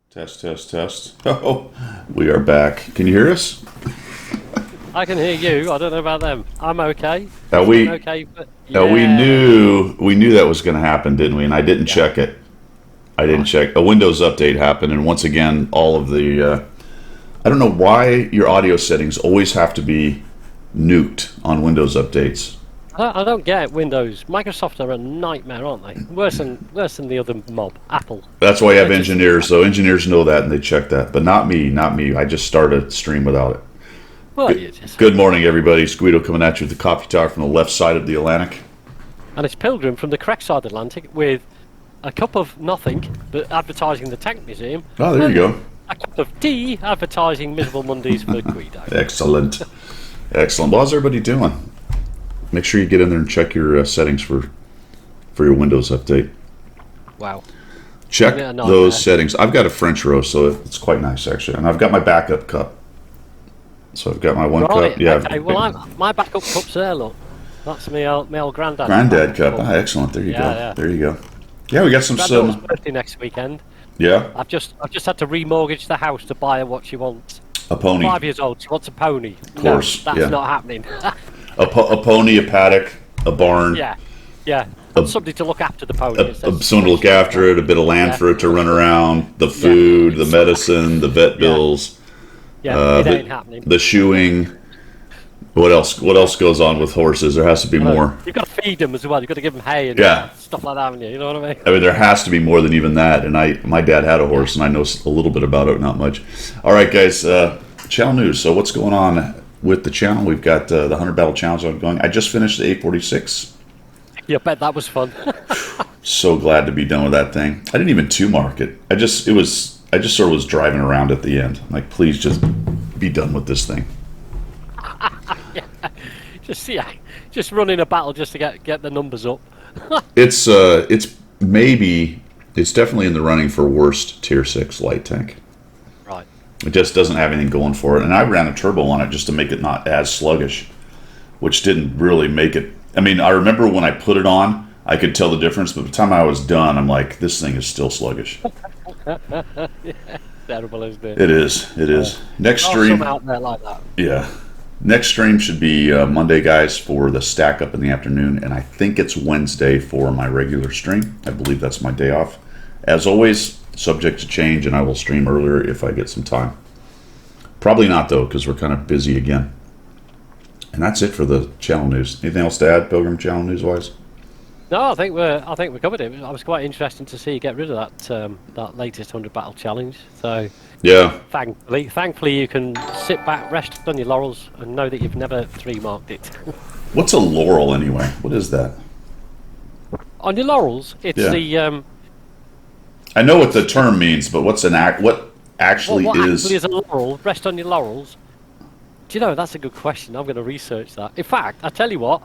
Test, test, test. Oh, we are back. Can you hear us? I can hear you. I don't know about them. I'm okay. We Okay, but we yeah, knew that was going to happen, didn't we? And I didn't yeah. check it. I didn't Right. check. A Windows update happened, and once again, all of the I don't know why your audio settings always have to be nuked on Windows updates. I don't get it, Windows. Microsoft are a nightmare, aren't they? Worse than the other mob, Apple. That's why you have They're just- engineers. So engineers know that and they check that, but not me. Not me. I just started a stream without it. Well, you just, Good morning, everybody. It's Guido coming at you with the coffee talk from the left side of the Atlantic. and it's Pilgrim from the correct side of the Atlantic with a cup of nothing, but advertising the Tank Museum. Oh, there you go. A cup of tea, advertising Miserable Mondays for Guido. Excellent. Excellent. Well, how's everybody doing? Make sure you get in there and check your settings for your Windows update. Wow. Check Yeah, no, those settings. I've got a French roast, so it's quite nice, actually. And I've got my backup cup. So I've got my one Right. cup. Yeah. Okay. Well, my backup cup's there. Look, that's my old granddad. Granddad cup. Ah, excellent. There you go. Yeah. There you go. Yeah, we got some. Granddad's birthday next weekend. Yeah. I've just had to remortgage the house to buy her what she wants. A pony. 5 years old. She wants a pony. Of course, no, that's yeah. not happening. A pony, a paddock, a barn. yeah. Somebody to look after the pony. Someone to look after it, a bit of land for it to run around, the food, the medicine, the vet bills. Yeah, it ain't happening. The shoeing. What else? What else goes on with horses? There has to be more. You've got to feed them as well. You've got to give them hay and stuff like that, haven't you? You know what I mean? I mean, there has to be more than even that. And my dad had a horse, and I know a little bit about it, not much. All right, guys. Channel news. So what's going on with the channel? We've got the 100 Battle Challenge ongoing. I just finished the 846. Yeah, bet that was fun. So glad to be done with that thing. I didn't even mark it. I just sort of was driving around at the end. I'm like, please just be done with this thing. Just running a battle just to get the numbers up. It's definitely in the running for worst tier 6 light tank. Right. It just doesn't have anything going for it. And I ran a turbo on it just to make it not as sluggish, which didn't really make it. I mean, I remember when I put it on, I could tell the difference, but by the time I was done, I'm like, this thing is still sluggish. Terrible, isn't it? It is. Next stream. Some out there like that. Yeah. Next stream should be Monday, guys, for the stack up in the afternoon, and I think it's Wednesday for my regular stream. I believe that's my day off. As always, subject to change, and I will stream earlier if I get some time. Probably not, though, because we're kind of busy again. And that's it for the channel news. Anything else to add, Pilgrim, channel news-wise? No, I think we covered it. I was quite interesting to see you get rid of that latest 100 battle challenge. So Yeah. thankfully you can sit back, rest on your laurels, and know that you've never 3-marked it. What's a laurel, anyway? What is that? On your laurels, it's the I know what the term means, but what actually what is... actually is a laurel. Rest on your laurels. Do you know, that's a good question. I'm going to research that. In fact, I tell you what,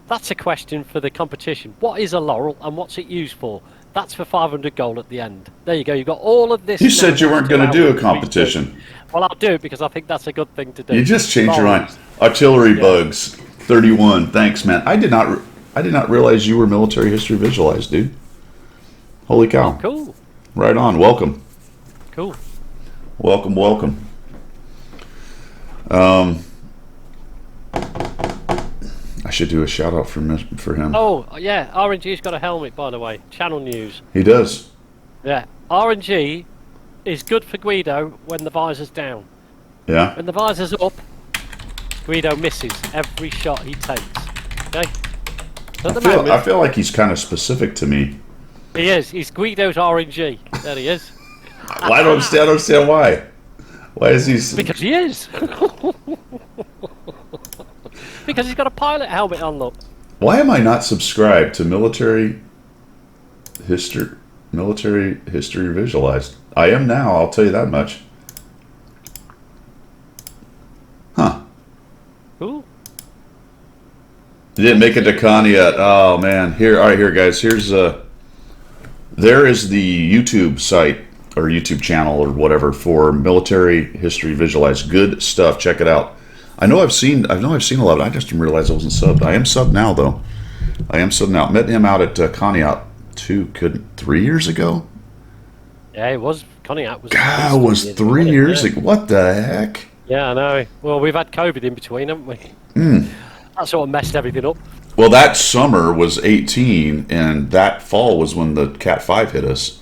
that's a question for the competition. What is a laurel and what's it used for? That's for 500 gold at the end. There you go. You've got all of this. You said you weren't going to do a competition. Well, I'll do it because I think that's a good thing to do. You just changed your mind. Artillery bugs, 31. Thanks, man. I did not realize you were military history visualized, dude. Holy cow. Oh, cool. Right on. Welcome. Cool. Welcome. I should do a shout out for him. Oh, yeah. RNG's got a helmet, by the way. Channel news. He does. Yeah. RNG is good for Guido when the visor's down. Yeah. When the visor's up, Guido misses every shot he takes. Okay? I feel like he's kind of specific to me. He is. He's Guido's RNG. There he is. Well, I don't understand why. Why is he? Because he is. Because he's got a pilot helmet on, look. Why am I not subscribed to military history visualized? I am now. I'll tell you that much. Huh? Cool. You didn't make it to Con yet. Oh man. All right, here, guys. There is the YouTube site or YouTube channel or whatever for military history visualized. Good stuff. Check it out. I know I've seen a lot. I just didn't realize I wasn't subbed. I am subbed now, though. Met him out at Conneaut 3 years ago. Yeah, it was Cognac was. God, it was 3 years ago. What the heck? Yeah, I know. Well, we've had COVID in between, haven't we? That sort of messed everything up. Well, that summer was 18, and that fall was when the Cat 5 hit us.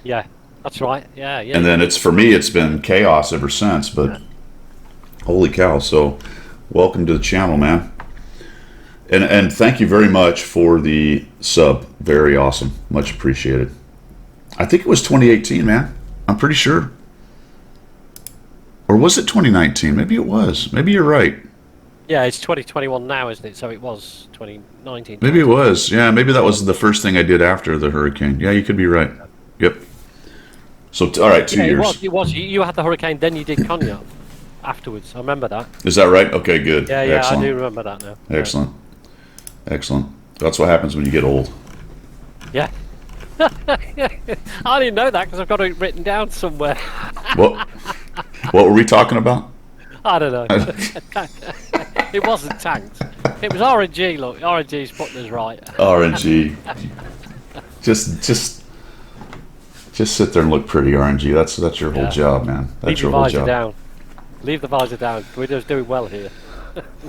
Yeah, that's right. Yeah. And then for me, it's been chaos ever since. But holy cow! So, welcome to the channel, man. And thank you very much for the sub. Very awesome. Much appreciated. I think it was 2018, man. I'm pretty sure. Or was it 2019? Maybe it was. Maybe you're right. Yeah, it's 2021 now, isn't it? So it was 2019. Maybe it was. Yeah, maybe that was the first thing I did after the hurricane. Yeah, you could be right. Yep. So, all right, 2 years. It was. You had the hurricane, then you did Cognac afterwards. I remember that. Is that right? Okay, good. Yeah, Excellent. I do remember that now. Excellent. Excellent. That's what happens when you get old. Yeah. I didn't know that because I've got it written down somewhere. What were we talking about? I don't know. It wasn't tanked. It was RNG. Look, RNG's putting us right. RNG. Just sit there and look pretty, RNG. That's your whole job, man. That's your whole job. Down. Leave the visor down. We're just doing well here.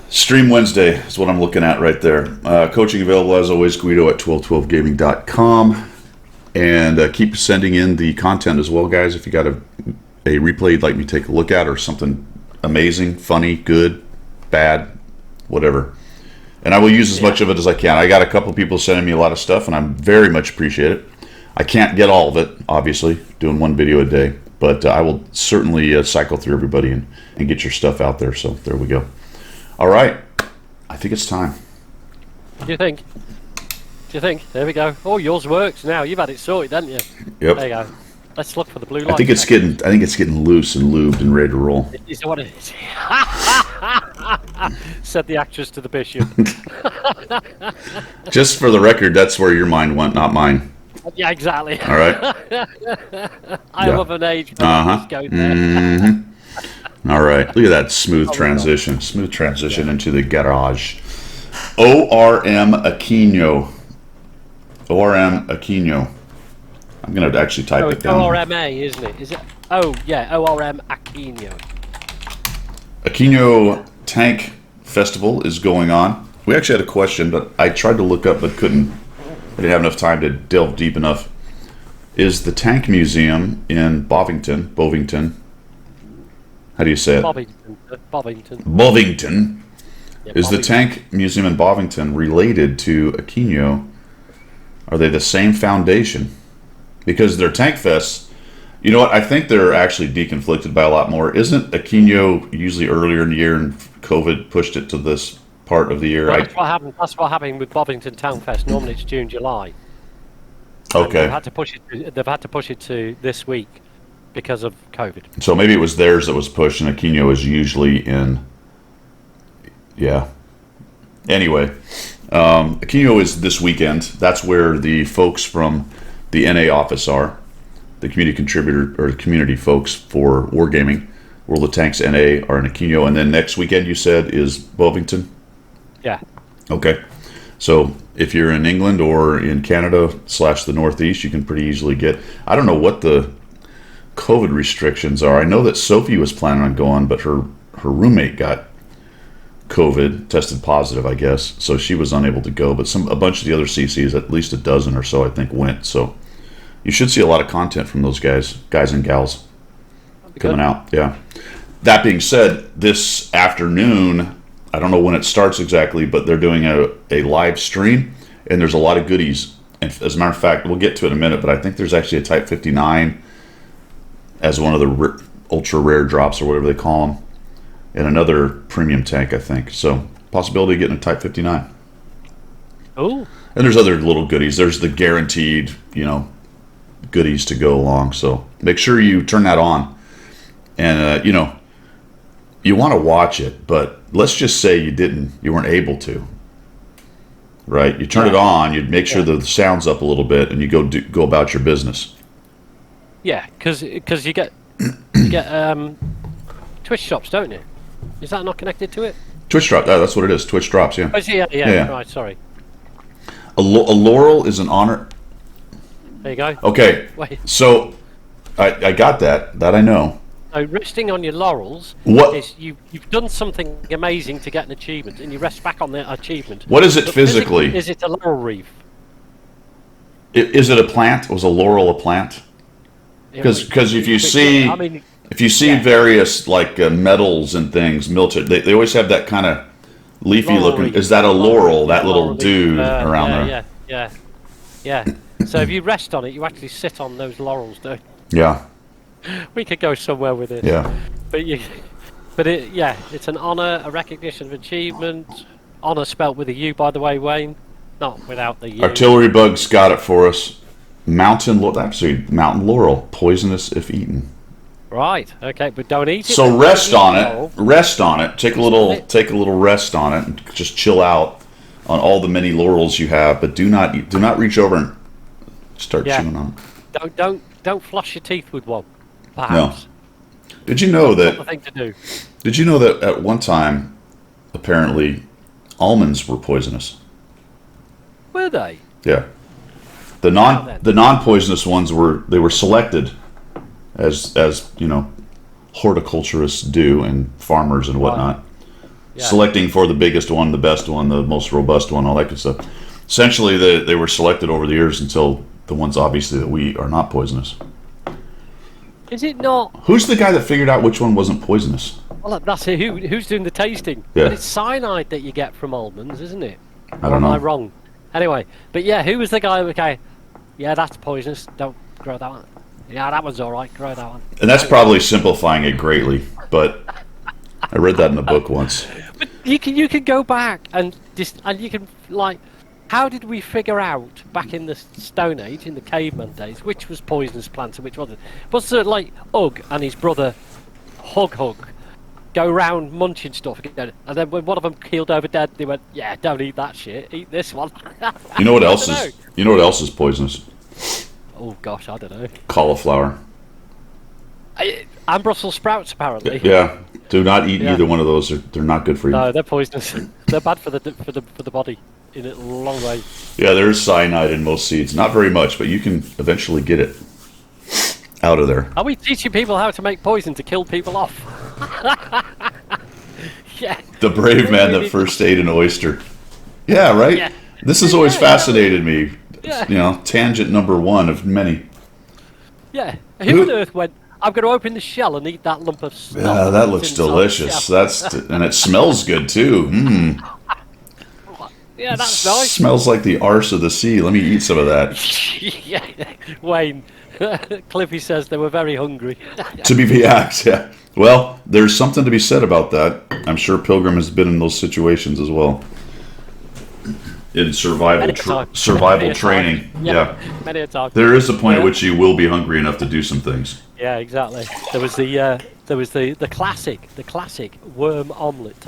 Stream Wednesday is what I'm looking at right there. Coaching available as always, Guido at 1212gaming.com. And keep sending in the content as well, guys. If you got a replay you'd like me to take a look at, or something amazing, funny, good, bad, whatever. And I will use as much of it as I can. I got a couple people sending me a lot of stuff, and I very much appreciate it. I can't get all of it, obviously, doing one video a day. But I will certainly cycle through everybody and get your stuff out there. So there we go. All right. I think it's time. What do you think? There we go. Oh, yours works now. You've had it sorted, haven't you? Yep. There you go. Let's look for the blue light. I think it's getting loose and lubed and ready to roll. Is that what it is? Said the actress to the bishop. Just for the record, that's where your mind went, not mine. Yeah, exactly. All right. I am of an age. Go there. Mm-hmm. All right. Look at that smooth transition. Smooth transition into the garage. ORM Aquino. ORM Aquino. I'm going to actually type it down. ORMA, isn't it? Is it? Oh, yeah. ORM Aquino. Aquino Tank Festival is going on. We actually had a question, but I tried to look up but couldn't. I didn't have enough time to delve deep enough. Is the Tank Museum in Bovington, how do you say it? Bovington. Yeah, is the Tank Museum in Bovington related to Aquino? Are they the same foundation? Because they're Tank Fests. You know what? I think they're actually deconflicted by a lot more. Isn't Aquino usually earlier in the year and COVID pushed it to this part of the year? Well, that's what happened with Bovington Town Fest. Normally it's June, July. Okay. They've had to push it to this week because of COVID. So maybe it was theirs that was pushed, and Aquino is usually in. Yeah. Anyway, Aquino is this weekend. That's where the folks from the NA office are, the community contributor or community folks for Wargaming, World of Tanks NA are in Aquino, and then next weekend you said is Bovington. Yeah. Okay. So if you're in England or in Canada / the Northeast, you can pretty easily get. I don't know what the COVID restrictions are. I know that Sophie was planning on going, but her roommate got COVID, tested positive, I guess, so she was unable to go. But a bunch of the other CCs, at least a dozen or so, I think, went. So you should see a lot of content from those guys and gals coming out. Yeah. That being said, this afternoon, I don't know when it starts exactly, but they're doing a live stream, and there's a lot of goodies. And as a matter of fact, we'll get to it in a minute, but I think there's actually a Type 59 as one of the ultra rare drops or whatever they call them, and another premium tank, I think. So possibility of getting a Type 59. Oh. And there's other little goodies. There's the guaranteed, goodies to go along. So make sure you turn that on, and you want to watch it, but let's just say you weren't able to. Right? You turn it on, you'd make sure the sound's up a little bit, and you go about your business. Yeah, because you get Twitch drops, don't you? Is that not connected to it? Twitch drop. That's what it is. Twitch drops. Yeah. Oh, yeah. Right. Sorry. A laurel is an honor. There you go. Okay. Wait. So I got that. That I know. So resting on your laurels What? is you've done something amazing to get an achievement, and you rest back on the achievement. What is it But physically? Is it a laurel wreath? Is it a plant? Was a laurel a plant? Because if you see I mean, various like metals and things, milted, they always have that kind of leafy laurel looking. wreath. Is that a laurel? That little Laurel wreath. dude around there. Yeah. So if you rest on it, you actually sit on those laurels, don't you? Yeah. We could go somewhere with it. Yeah. It's an honour, a recognition of achievement. Honour spelt with a U, by the way, Wayne, not without the U. Artillery bugs got it for us. Mountain laurel, poisonous if eaten. Right. Okay, but don't eat it. So then. rest Don't on eat it. laurel. Rest on it. Take a little rest on it, and just chill out on all the many laurels you have. But do not reach over and start chewing on it. Don't floss your teeth with one. Perhaps. No. Did you know Not the that? thing to do. Did you know that at one time, apparently, almonds were poisonous? Were they? Yeah. How then? The non-poisonous ones were selected as horticulturists do and farmers and whatnot. Yeah. Selecting for the biggest one, the best one, the most robust one, all that good stuff. Essentially, they were selected over the years until the ones obviously that we are not poisonous. Is it not? Who's the guy that figured out which one wasn't poisonous? Well, that's it. Who's doing the tasting? Yeah. But it's cyanide that you get from almonds, isn't it? I don't know. Am I wrong? Anyway, but yeah, who was the guy? Okay, yeah, that's poisonous. Don't grow that one. Yeah, that one's all right. Grow that one. And that's probably simplifying it greatly, but I read that in a book once. But you can go back and you can like, how did we figure out back in the Stone Age, in the caveman days, which was poisonous plants and which wasn't? Was it like Ugg and his brother Hug go round munching stuff again, and then when one of them keeled over dead, they went, "Yeah, don't eat that shit. Eat this one." You know what else is? You know what else is poisonous? Oh gosh, I don't know. Cauliflower. And Brussels sprouts, apparently. Yeah. Do not eat Yeah. either one of those. They're not good for you. No, they're poisonous. They're bad for the body in a long way. Yeah, there is cyanide in most seeds. Not very much, but you can eventually get it out of there. Are we teaching people how to make poison to kill people off? Yeah. The brave man that first ate an oyster. Yeah, right? Yeah. This has always Yeah, fascinated me. Yeah. Tangent number one of many. Yeah. Who on earth went, "I'm going to open the shell and eat that lump of stuff"? Yeah, that looks inside the delicious. shell." And it smells good too. Yeah, that's nice. Smells like the arse of the sea. Let me eat some of that. Yeah. Wayne, Cliffy says they were very hungry. To be yeah. Well, there's something to be said about that. I'm sure Pilgrim has been in those situations as well. In survival Many a time. training. Yeah. Many a time. There is a point at Yeah. which you will be hungry enough to do some things. Yeah, exactly. There was the classic worm omelette,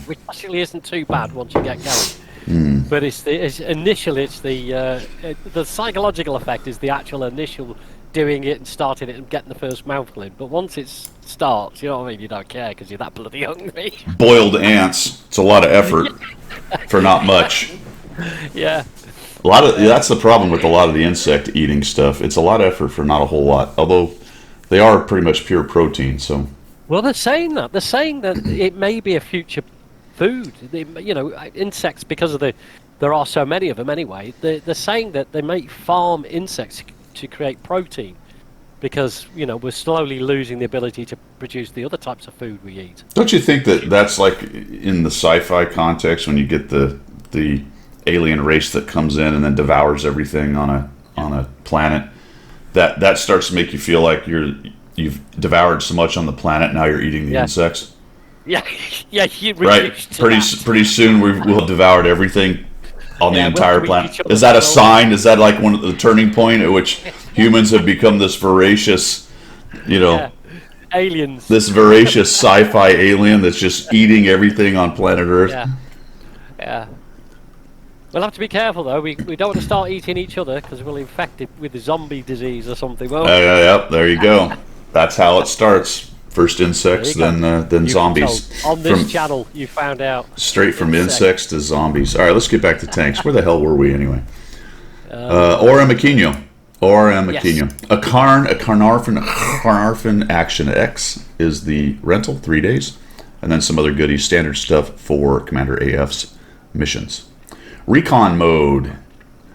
which actually isn't too bad once you get going. But initially the psychological effect is the actual initial doing it and starting it and getting the first mouthful in. But once it starts, you know what I mean, you don't care because you're that bloody hungry. Boiled ants. It's a lot of effort for not much. Yeah. That's the problem with a lot of the insect eating stuff. It's a lot of effort for not a whole lot. Although they are pretty much pure protein, so Well, they're saying that it may be a future food. Insects, because of there are so many of them anyway. They're saying that they may farm insects to create protein, because we're slowly losing the ability to produce the other types of food we eat. don't you think that that's like in the sci-fi context when you get the alien race that comes in and then devours everything on a planet, that starts to make you feel like you've devoured so much on the planet, now you're eating the insects. Yeah, yeah, you Right. Pretty soon we'll have devoured everything on the entire we'll planet. each other Is that a well. sign? Is that like one of the turning point at which humans have become this voracious, aliens? this voracious sci-fi alien that's just eating everything on planet Earth? Yeah. We'll have to be careful though. We don't want to start eating each other because we'll infect it with the zombie disease or something. Well, Yep. There you go. That's how it starts. First insects, then zombies. On this channel, you found out. Straight from insects to zombies. All right, let's get back to tanks. Where the hell were we anyway? Ora Maquino. ORM Yes. Aquino. A Carnarvon Action X is the rental, 3 days. And then some other goodies, standard stuff for Commander AF's missions. Recon mode.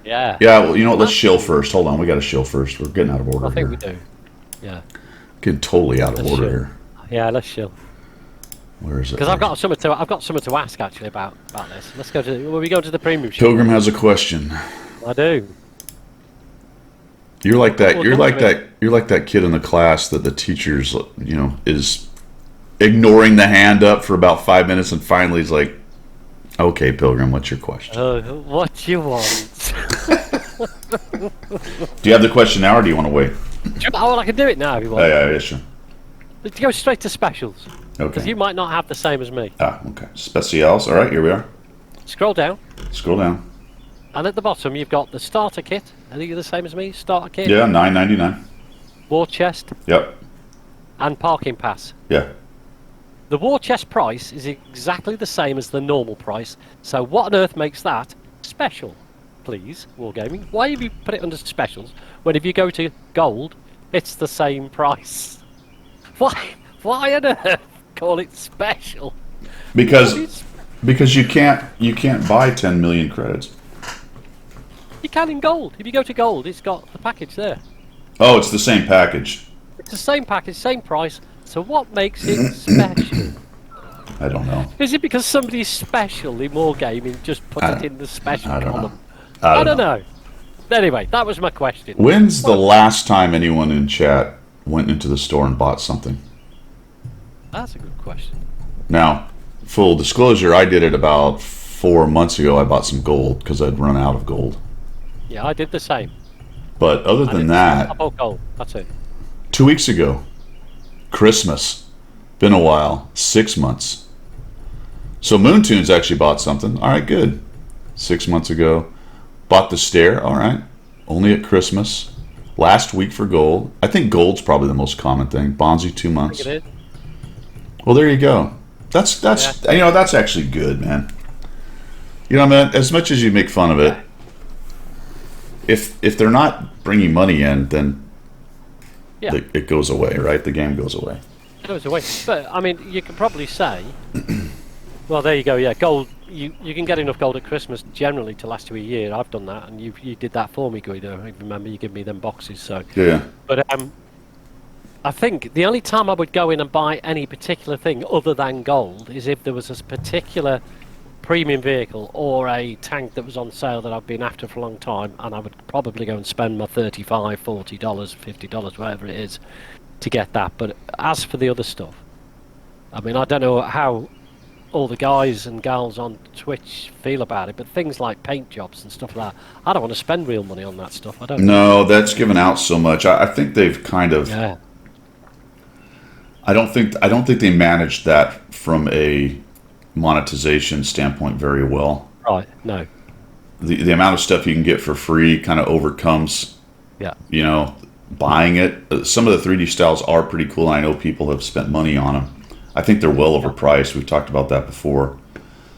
Yeah. Yeah, well, you know what? Let's shill first. Hold on, we got to shill first. We're getting out of order I think here. we do. Yeah. Getting totally out of Let's order shill. here. Yeah, let's chill. Where is it? Because I've got something to ask actually about this. Let's go to. Will we go to the premium shop? Pilgrim has a question. I do. You're like that. Well, You're come like to me. that. You're like that kid in the class that the teacher's, is ignoring the hand up for about 5 minutes, and finally he's like, "Okay, Pilgrim, what's your question? What you want? Do you have the question now, or do you want to wait?" Oh, well, I can do it now if you want. Yeah, sure. Let's go straight to specials. Because Okay. you might not have the same as me. Okay. Specials. All right, here we are. Scroll down, Scroll down. and at the bottom you've got the starter kit. Are you the same as me? Starter kit, Yeah, $9.99. war chest, Yep. and parking pass. Yeah. The war chest price is exactly the same as the normal price. So what on earth makes that special? Please, Wargaming. Why have you put it under specials when if you go to gold, it's the same price? Why on earth call it special? Because you can't buy 10 million credits. You can in gold. If you go to gold, it's got the package there. Oh, it's the same package. It's the same package, same price. So what makes it special? I don't know. Is it because somebody's special in Wargaming just put it in the special I don't column? know. I don't know. Anyway, that was my question. When's the last time anyone in chat went into the store and bought something? That's a good question. Now, full disclosure, I did it about 4 months ago. I bought some gold because I'd run out of gold. Yeah, I did the same. But other than I that, bought gold. That's it. 2 weeks ago, Christmas, been a while, 6 months. So Moontunes actually bought something. All right, good. 6 months ago, bought the stair. All right, only at Christmas. Last week for gold. I think gold's probably the most common thing. Bonzi, 2 months. I think it is. Well, there you go. That's that's actually good, man. Man, as much as you make fun of it, if they're not bringing money in, then Yeah. it goes away, right? The game goes away. It was a waste. But I mean, you can probably say, well, there you go. Yeah, gold. You can get enough gold at Christmas generally to last you a year. I've done that, and you did that for me, Guido. I remember you gave me them boxes. So, Yeah. but I think the only time I would go in and buy any particular thing other than gold is if there was a particular premium vehicle or a tank that was on sale that I've been after for a long time, and I would probably go and spend my $35, $40, $50, whatever it is, to get that. But as for the other stuff, I mean, I don't know how all the guys and gals on Twitch feel about it, but things like paint jobs and stuff like that, I don't want to spend real money on that stuff. I don't. No, that's given out so much. I think they've kind of. Yeah. I don't think they managed that from a monetization standpoint very well. Right. No. The amount of stuff you can get for free kind of overcomes, Yeah. buying it. Some of the 3D styles are pretty cool. And I know people have spent money on them. I think they're well overpriced. We've talked about that before.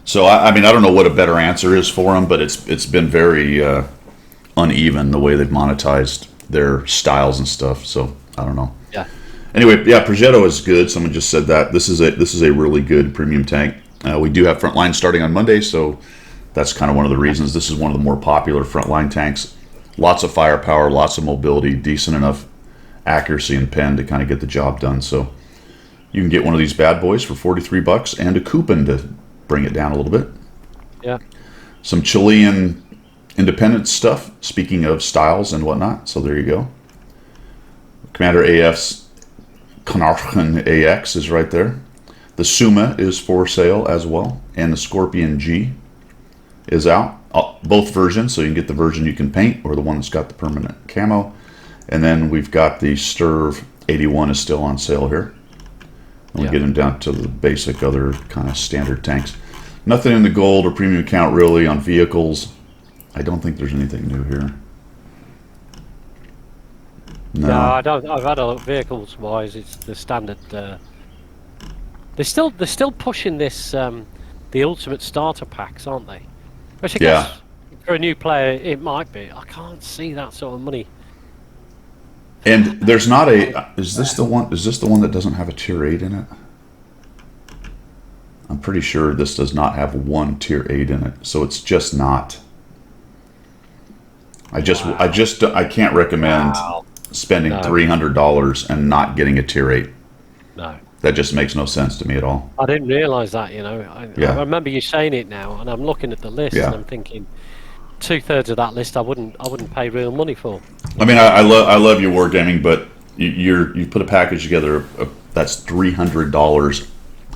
So I mean, I don't know what a better answer is for them, but it's been very uneven the way they've monetized their styles and stuff. So I don't know. Yeah. Anyway, yeah, Progetto is good. Someone just said that. This is a really good premium tank. We do have Frontline starting on Monday, so that's kind of one of the reasons. This is one of the more popular Frontline tanks. Lots of firepower, lots of mobility, decent enough accuracy and pen to kind of get the job done. So you can get one of these bad boys for $43 and a coupon to bring it down a little bit. Yeah. Some Chilean independent stuff, speaking of styles and whatnot. So there you go. Commander AF's Carnarvon AX is right there. The Suma is for sale as well, and the Scorpion G is out. Both versions, so you can get the version you can paint or the one that's got the permanent camo. And then we've got the Sturv 81 is still on sale here. And we get them down to the basic other kind of standard tanks. Nothing in the gold or premium account really on vehicles. I don't think there's anything new here. No, I don't. I've had a look vehicles wise. It's the standard. They're still pushing this the ultimate starter packs, aren't they? Which I guess for a new player it might be. I can't see that sort of money And there's not a. Is this the one? Is this the one that doesn't have a tier 8 in it? I'm pretty sure this does not have one tier 8 in it, so it's just not. I can't recommend spending $300 and not getting a tier 8. No. That just makes no sense to me at all. I didn't realise that, you know. I remember you saying it now, and I'm looking at the list, and I'm thinking, 2/3 of that list I wouldn't pay real money for. I mean, I love your wargaming, but you put a package together that's $300,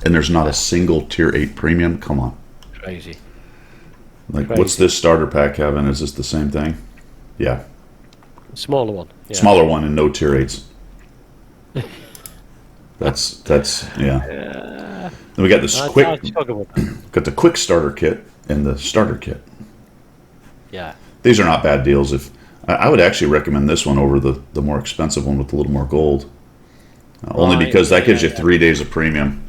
and there's not a single tier 8 premium. Come on, crazy. Like, what's this starter pack having? Is this the same thing? Yeah, smaller one. Yeah. Smaller one and no tier 8s. That's yeah. Then we got this got the quick starter kit and the starter kit. Yeah. These are not bad deals. If I would actually recommend this one over the more expensive one with a little more gold. Only because that gives you 3 days of premium.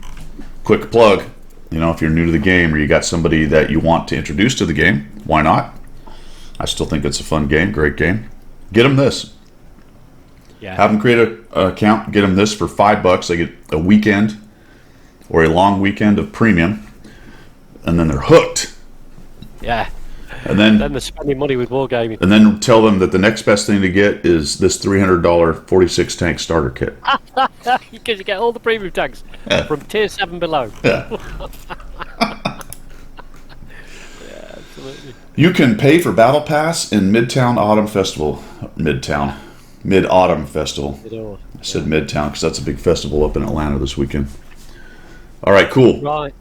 Quick plug, you know, if you're new to the game or you got somebody that you want to introduce to the game, why not? I still think it's a fun game, great game. Get them this. Yeah. Have them create an account, get them this for $5. They get a weekend or a long weekend of premium, and then they're hooked. Yeah. And then they're spending money with wargaming. And then tell them that the next best thing to get is this $300 46 tank starter kit. Because you get all the premium tanks from tier 7 below. Yeah. Yeah, absolutely. You can pay for Battle Pass in Mid-Autumn Festival. Mid-Autumn Festival. I said Midtown because that's a big festival up in Atlanta this weekend. All right, cool. Right.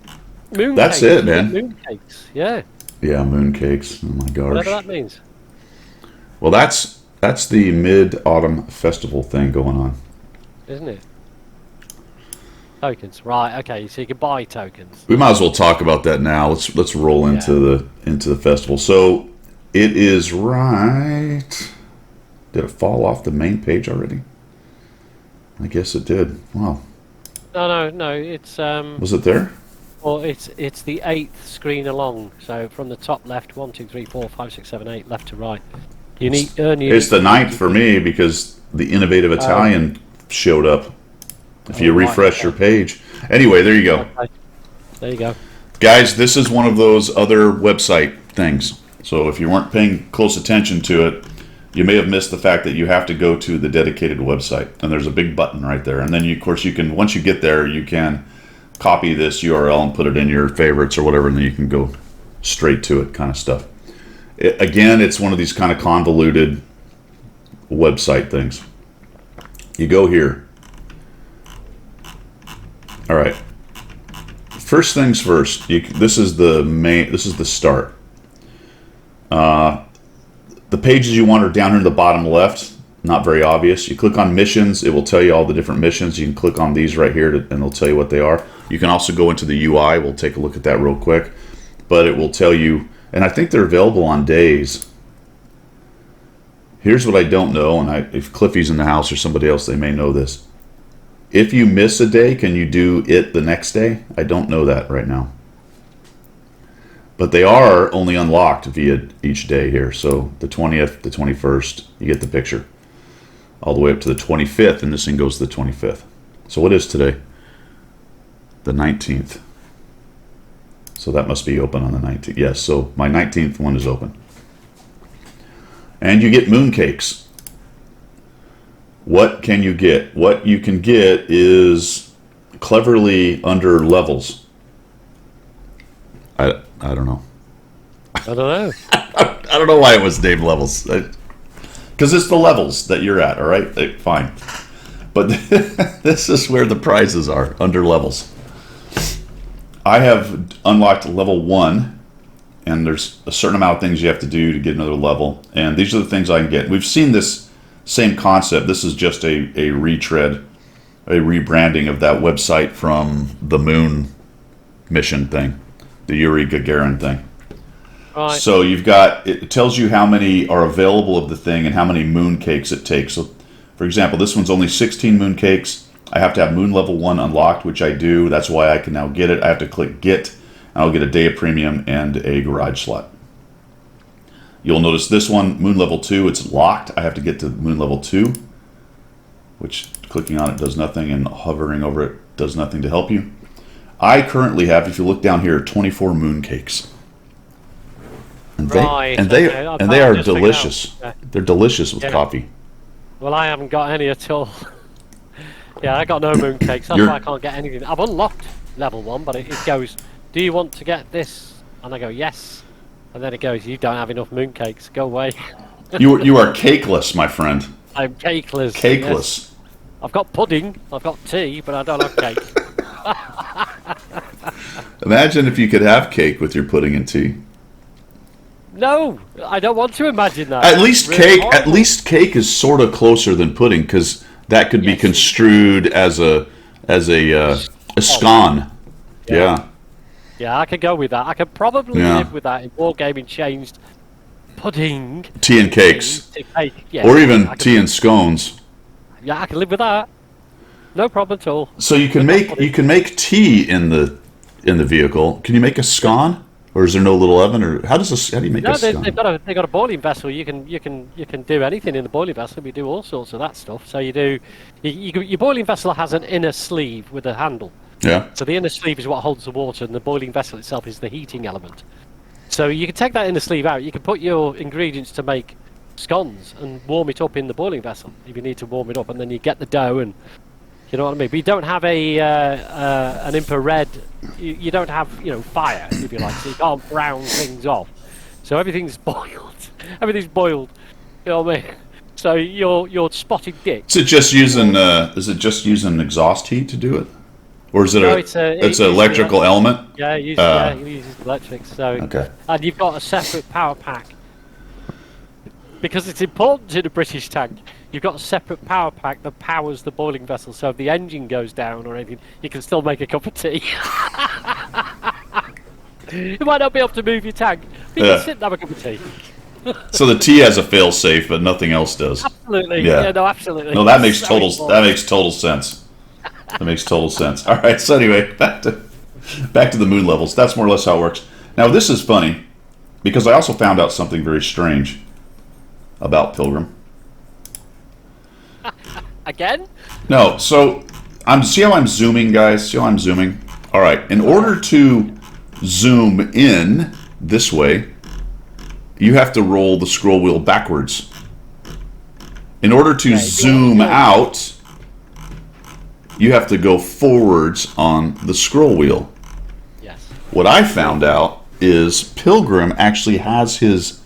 That's it, man. Mooncakes, yeah. Yeah, mooncakes. Oh my gosh. Whatever that means. Well, that's the Mid-Autumn Festival thing going on. Isn't it? Tokens, right? Okay, so you can buy tokens. We might as well talk about that now. Let's roll into the festival. So it is right. Did it fall off the main page already? I guess it did. Wow. No. It's Was it there? Well, it's the 8th screen along. So from the top left, 1, 2, 3, 4, 5, 6, 7, 8, left to right. It's the 9th for me because the Innovative Italian showed up. If you refresh your page. Anyway, there you go. Okay. There you go. Guys, this is one of those other website things. So if you weren't paying close attention to it, you may have missed the fact that you have to go to the dedicated website. And there's a big button right there. And then, of course, you can, once you get there, you can copy this URL and put it in your favorites or whatever, and then you can go straight to it kind of stuff. Again, it's one of these kind of convoluted website things. You go here. All right. First things first. This is the main. This is the start. The pages you want are down here in the bottom left. Not very obvious. You click on missions. It will tell you all the different missions. You can click on these right here, and it'll tell you what they are. You can also go into the UI. We'll take a look at that real quick. But it will tell you, and I think they're available on days. Here's what I don't know, and if Cliffy's in the house or somebody else, they may know this. If you miss a day, can you do it the next day? I don't know that right now. But they are only unlocked via each day here. So the 20th, the 21st, you get the picture. All the way up to the 25th, and this thing goes to the 25th. So what is today? The 19th. So that must be open on the 19th. Yes, so my 19th one is open. And you get mooncakes. What can you get? What you can get is cleverly under levels. I don't know. I don't know. I don't know why it was named levels. Because it's the levels that you're at, all right? Fine. But this is where the prizes are, under levels. I have unlocked level 1, and there's a certain amount of things you have to do to get another level. And these are the things I can get. We've seen this same concept. This is just a retread, a rebranding of that website from the moon mission thing, the Yuri Gagarin thing. Right. So you've got, it tells you how many are available of the thing and how many moon cakes it takes. So, for example, this one's only 16 moon cakes. I have to have moon level 1 unlocked, which I do. That's why I can now get it. I have to click get, and I'll get a day of premium and a garage slot. You'll notice this one, moon level 2, it's locked. I have to get to moon level 2. which clicking on it does nothing, and hovering over it does nothing to help you. I currently have, if you look down here, 24 mooncakes. And they are delicious. Yeah. They're delicious with coffee. Well, I haven't got any at all. Yeah, I got no mooncakes. That's why I can't get anything. I've unlocked level 1, but it goes, do you want to get this? And I go, yes. And then it goes, you don't have enough mooncakes. Go away. You are cakeless, my friend. I'm cakeless. Cakeless. Yes. I've got pudding, I've got tea, but I don't have cake. Imagine if you could have cake with your pudding and tea. No, I don't want to imagine that. At least cake is sort of closer than pudding, because that could be construed as a scone. Yeah. Yeah, I could go with that. I could probably live with that if wargaming changed pudding, tea and cakes, to cake. Yeah, or even tea and scones. Yeah, I can live with that. No problem at all. So you can make tea in the vehicle. Can you make a scone, or is there no little oven, or how do you make a scone? They've got a boiling vessel. You can do anything in the boiling vessel. We do all sorts of that stuff. So your boiling vessel has an inner sleeve with a handle. Yeah. So the inner sleeve is what holds the water, and the boiling vessel itself is the heating element. So you can take that inner sleeve out. You can put your ingredients to make scones and warm it up in the boiling vessel if you need to warm it up, and then you get the dough, and you know what I mean. But you don't have an infrared. You don't have fire, if you like, so you can't brown things off. So everything's boiled. Everything's boiled. You know what I mean? So you're spotted dick. Is it just using exhaust heat to do it? Or is it it's an electrical element? Yeah, it uses electric. So okay. And you've got a separate power pack. Because it's important in a British tank. You've got a separate power pack that powers the boiling vessel, so if the engine goes down or anything, you can still make a cup of tea. You might not be able to move your tank, but you can sit and have a cup of tea. So the tea has a fail-safe, but nothing else does. Absolutely. Yeah, no, absolutely. No, that makes total sense. That makes total sense. All right. So anyway, back to the moon levels. That's more or less how it works. Now this is funny because I also found out something very strange about Again? No. So see how I'm zooming, guys. See how I'm zooming. All right. In order to zoom in this way, you have to roll the scroll wheel backwards. In order to zoom out, you have to go forwards on the scroll wheel. Yes. What I found out is Pilgrim actually has his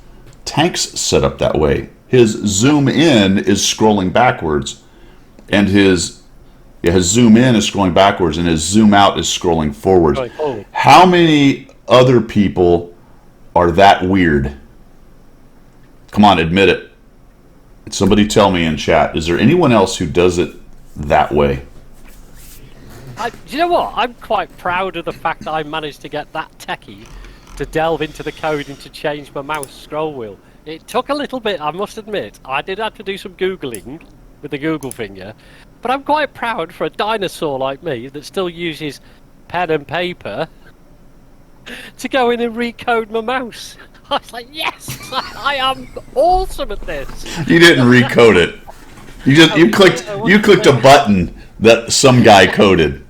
tanks set up that way. His zoom in is scrolling backwards, and his zoom in is scrolling backwards, and his zoom out is scrolling forwards. How many other people are that weird? Come on, admit it. Somebody tell me in chat. Is there anyone else who does it that way? Do you know what? I'm quite proud of the fact that I managed to get that techie to delve into the code and to change my mouse scroll wheel. It took a little bit, I must admit. I did have to do some Googling with the Google finger. But I'm quite proud for a dinosaur like me that still uses pen and paper to go in and recode my mouse. I was like, yes, I am awesome at this. You didn't recode it. You clicked a button that some guy coded.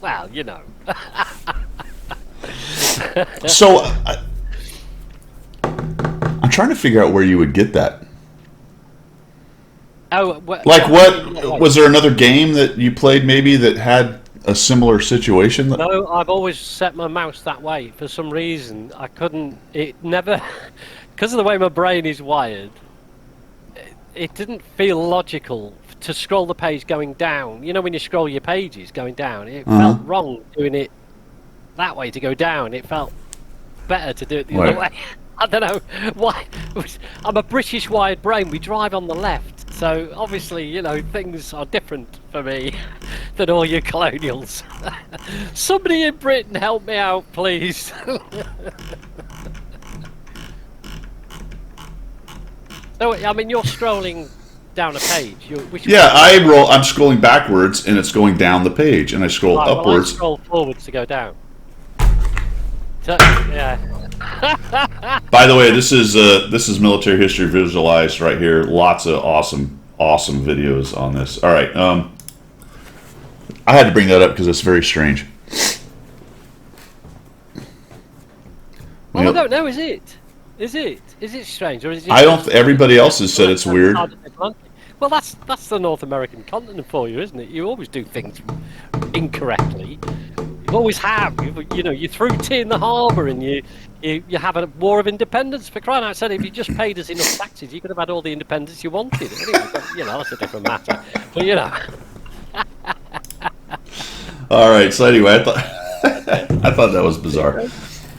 Well, you know. So I'm trying to figure out where you would get that. Oh, like what? Was there another game that you played maybe that had a similar situation? No, I've always set my mouse that way. For some reason, I couldn't. It never, because of the way my brain is wired. It didn't feel logical to scroll the page going down. You know, when you scroll your pages going down, it felt wrong doing it that way to go down. It felt better to do it the other way. I don't know why. I'm a British wired brain. We drive on the left, so obviously, you know, things are different for me than all you colonials. Somebody in Britain help me out, please. So, I mean, you're scrolling down a page. I'm scrolling backwards, and it's going down the page, and I scroll upwards. Well, I scroll forwards to go down. So, yeah. By the way, this is military history visualized right here. Lots of awesome awesome videos on this. All right, I had to bring that up because it's very strange. Well, I don't know. Is it? Is it? Is it strange, or is it? I don't. Everybody else has said it's weird. Well, that's the North American continent for you, isn't it? You always do things incorrectly. You always have. You threw tea in the harbour, and you have a war of independence. For crying out loud, if you just paid us enough taxes, you could have had all the independence you wanted. Anyway, but, that's a different matter. But All right. So anyway, I thought that was bizarre.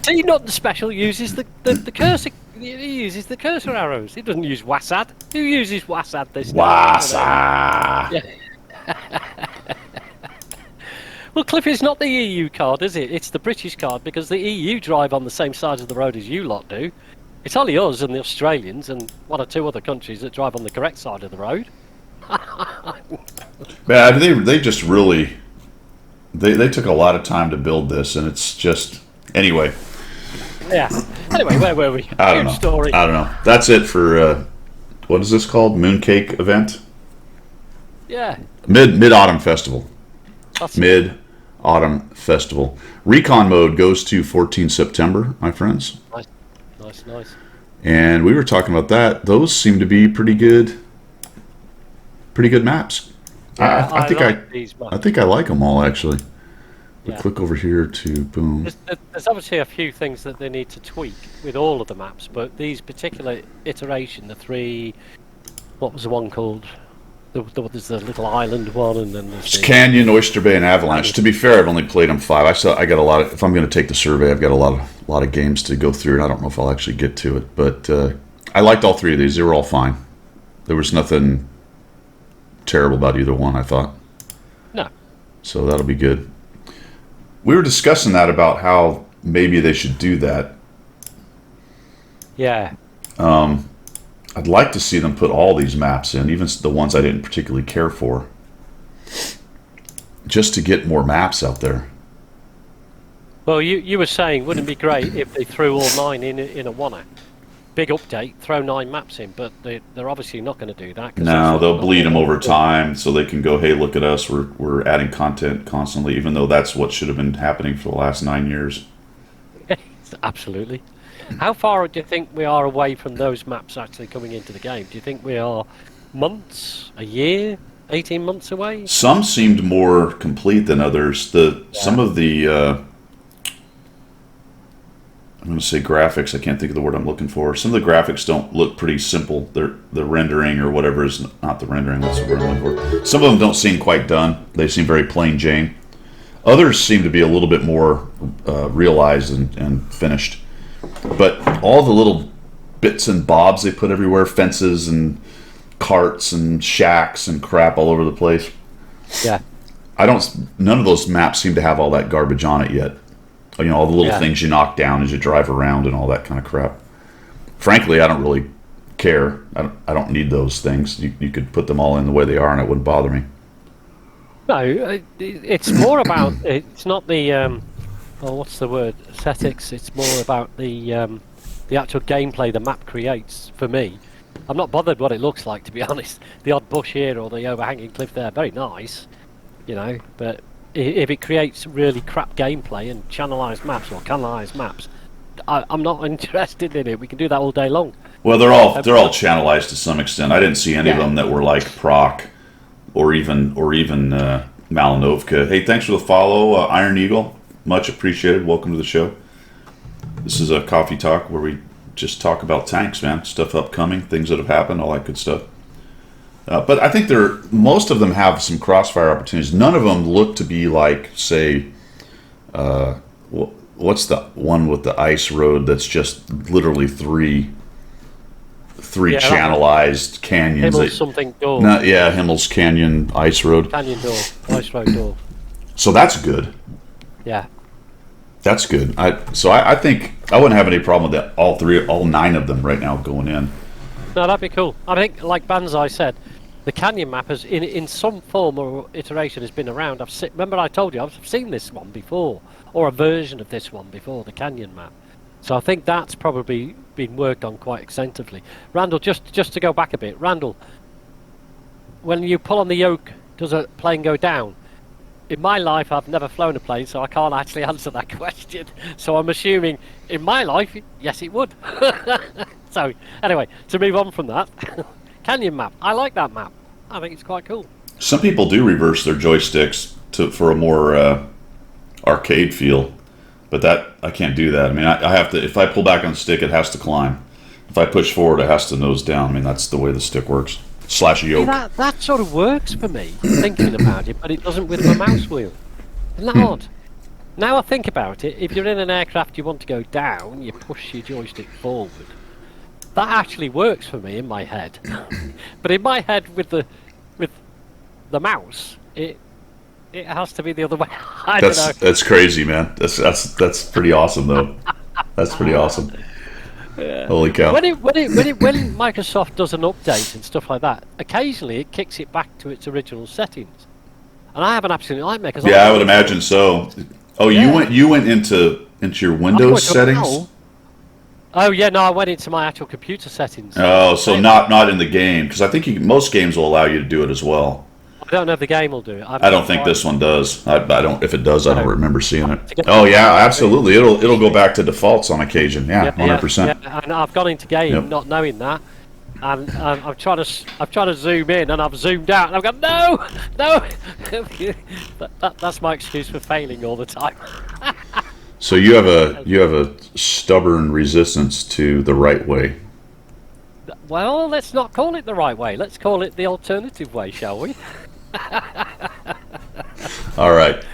See, Nothing Special uses the cursor. He uses the cursor arrows. He doesn't use WASD. Who uses WASD this time? Wasa. Yeah. Well, Cliff, it's not the EU card, is it? It's the British card, because the EU drive on the same side of the road as you lot do. It's only us and the Australians and one or two other countries that drive on the correct side of the road. Man, they just really they took a lot of time to build this, and it's just anyway. Yeah. Anyway, where were we? I don't know. Story. I don't know. That's it for what is this called? Mooncake event? Yeah. Mid-Autumn Festival. That's Mid-Autumn Festival. Recon mode goes to 14 September, my friends. Nice. And we were talking about that. Those seem to be pretty good maps. Yeah, I think I like them all, actually. We Yeah. click over here to boom. There's obviously a few things that they need to tweak with all of the maps, but these particular iteration, the three, what was the one called? There's the little island one, and then there's the Canyon, Oyster Bay, and Avalanche. To be fair, I've only played them 5. I got a lot of. If I'm going to take the survey, I've got a lot of games to go through, and I don't know if I'll actually get to it. But I liked all 3 of these. They were all fine. There was nothing terrible about either one, I thought. No. So that'll be good. We were discussing that about how maybe they should do that. Yeah. I'd like to see them put all these maps in, even the ones I didn't particularly care for, just to get more maps out there. Well, you were saying, wouldn't it be great if they threw all 9 in a one-er? Big update, throw 9 maps in, but they're obviously not going to do that. No, they'll bleed them over time so they can go, hey, look at us, we're adding content constantly, even though that's what should have been happening for the last 9 years. Absolutely. How far do you think we are away from those maps actually coming into the game? Do you think we are months, a year, 18 months away? Some seemed more complete than others. Some of the I'm going to say graphics. I can't think of the word I'm looking for. Some of the graphics don't look pretty simple. The rendering or whatever is not the rendering. That's the word I'm looking for. Some of them don't seem quite done. They seem very plain Jane. Others seem to be a little bit more realized and finished. But all the little bits and bobs they put everywhere, fences and carts and shacks and crap all over the place. Yeah. None of those maps seem to have all that garbage on it yet. All the little things you knock down as you drive around and all that kind of crap. Frankly, I don't really care. I don't need those things. You could put them all in the way they are and it wouldn't bother me. No, it's more about, it's not the, what's the word, aesthetics. It's more about the actual gameplay the map creates for me. I'm not bothered what it looks like, to be honest. The odd bush here or the overhanging cliff there, very nice, but if it creates really crap gameplay and channelized maps or canalized maps, I'm not interested in it. We can do that all day long. Well, they're all channelized to some extent. I didn't see any of them that were like Proc or even Malinovka. Hey, thanks for the follow, Iron Eagle. Much appreciated. Welcome to the show. This is a coffee talk where we just talk about tanks, man. Stuff upcoming, things that have happened, all that good stuff. But I think most of them have some crossfire opportunities. None of them look to be like, say, what's the one with the ice road that's just literally three channelized canyons. Himmel's something door. Himmel's Canyon Ice Road. Canyon door, ice road door. So that's good. Yeah. That's good. I think I wouldn't have any problem with that. All 9 of them right now going in. No, that'd be cool. I think, like Banzai said, the Canyon map has, in some form or iteration, has been around. Remember I told you I've seen this one before, or a version of this one before, the Canyon map. So I think that's probably been worked on quite extensively. Randall, just to go back a bit, Randall, when you pull on the yoke, does a plane go down? In my life, I've never flown a plane, so I can't actually answer that question. So I'm assuming, in my life, yes, it would. So, anyway, to move on from that, Canyon map. I like that map. I think it's quite cool. Some people do reverse their joysticks for a more arcade feel, but that I can't do that. I mean, I have to. If I pull back on the stick, it has to climb. If I push forward, it has to nose down. I mean, that's the way the stick works. Slash yoke. See, that sort of works for me, thinking about it, but it doesn't with my mouse wheel. Isn't that odd? Now I think about it, if you're in an aircraft you want to go down, you push your joystick forward. That actually works for me in my head. But in my head with the mouse, it has to be the other way. I don't know. That's crazy, man. That's pretty awesome though. That's pretty awesome. Yeah. Holy cow. When Microsoft does an update and stuff like that, occasionally it kicks it back to its original settings. And I have an absolute nightmare. I would imagine so. Oh, yeah. you went into your Windows settings? Oh yeah, no, I went into my actual computer settings. Oh, so not in the game, because I think most games will allow you to do it as well. I don't know if the game will do it. I don't think this one does. I don't. If it does, I don't remember seeing it. Oh yeah, absolutely. It'll go back to defaults on occasion. Yeah, 100%. Yeah, and I've gone into game not knowing that, and I'm trying to zoom in, and I've zoomed out, and I've gone no. That's my excuse for failing all the time. So you have a stubborn resistance to the right way. Well, let's not call it the right way. Let's call it the alternative way, shall we? All right.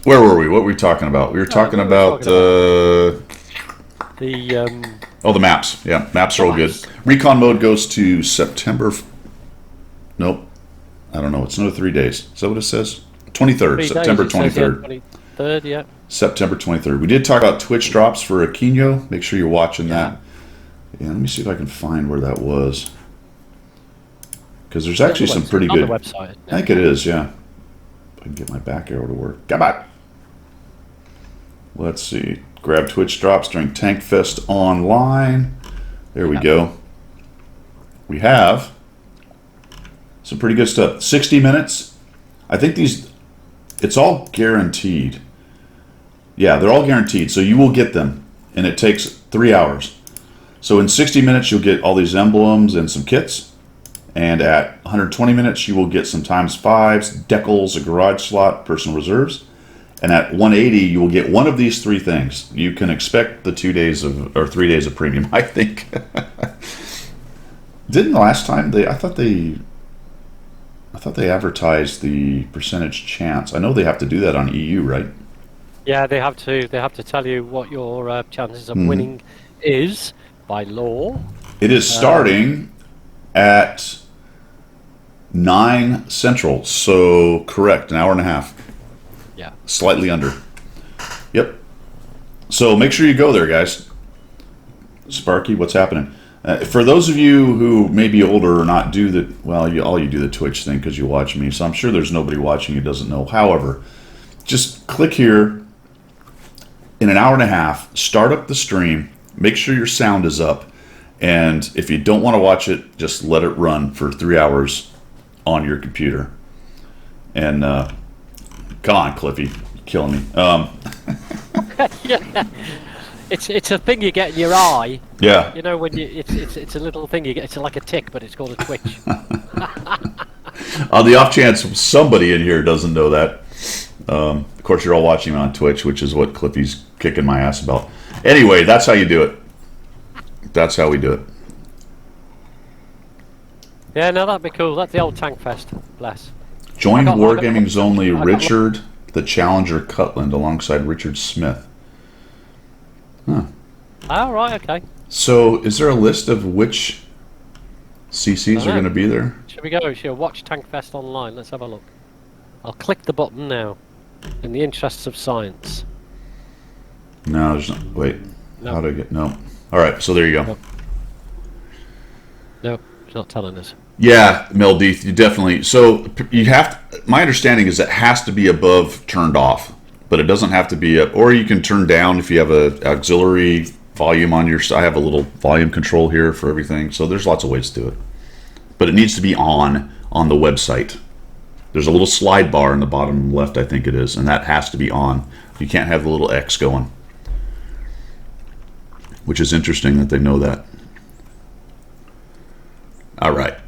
Where were we? What were we talking about? We were talking about the maps. Yeah, maps are all good. Recon mode goes to September. Nope. I don't know. It's another 3 days. Is that what it says? 23rd. September 23rd. 23rd, yeah. September 23rd. We did talk about Twitch drops for Aquino. Make sure you're watching that. Yeah, let me see if I can find where that was. Because there's actually some pretty good. On the website. I think it is, yeah. If I can get my back arrow to work. Come on. Let's see. Grab Twitch drops during Tank Fest Online. There we go. We have some pretty good stuff. 60 minutes. I think it's all guaranteed. Yeah, they're all guaranteed. So you will get them. And it takes 3 hours. So in 60 minutes, you'll get all these emblems and some kits. And at 120 minutes, you will get some ×5s, decals, a garage slot, personal reserves. And at 180, you will get one of these three things. You can expect the 3 days of premium, I think. Didn't last time I thought they advertised the percentage chance. I know they have to do that on EU, right? Yeah, they have to. They have to tell you what your chances of winning is by law. It is starting at 9 Central, so correct, an hour and a half. Yeah. Slightly under. Yep. So make sure you go there, guys. Sparky, what's happening? For those of you who may be older or not do the, all you do the Twitch thing because you watch me, so I'm sure there's nobody watching who doesn't know. However, just click here in an hour and a half, start up the stream, make sure your sound is up, and if you don't want to watch it, just let it run for 3 hours on your computer. And come on, Cliffy, you're killing me. Yeah. It's a thing you get in your eye. Yeah. You know when it's a little thing you get. It's like a tick, but it's called a twitch. On the off chance somebody in here doesn't know that, of course you're all watching on Twitch, which is what Cliffy's kicking my ass about. Anyway, that's how you do it. That's how we do it. Yeah, no, that'd be cool. That's the old Tank Fest. Bless. Join Wargaming's only Richard the Challenger Cutland alongside Richard Smith. Huh. Oh, right, okay. So, is there a list of which CCs are going to be there? Should we go? Should we watch Tank Fest online? Let's have a look. I'll click the button now. In the interests of science. No, there's no. Wait. No. How do I get. No. Alright, so there you go. No, it's not telling us. Yeah, Meldeeth, you definitely. So, you have to. My understanding is it has to be above turned off. But it doesn't have to be up, or you can turn down if you have a auxiliary volume on your. I have a little volume control here for everything, so there's lots of ways to do it. but it needs to be on the website. There's a little slide bar in the bottom left, I think it is, and that has to be on. You can't have the little X going, which is interesting that they know that. All right.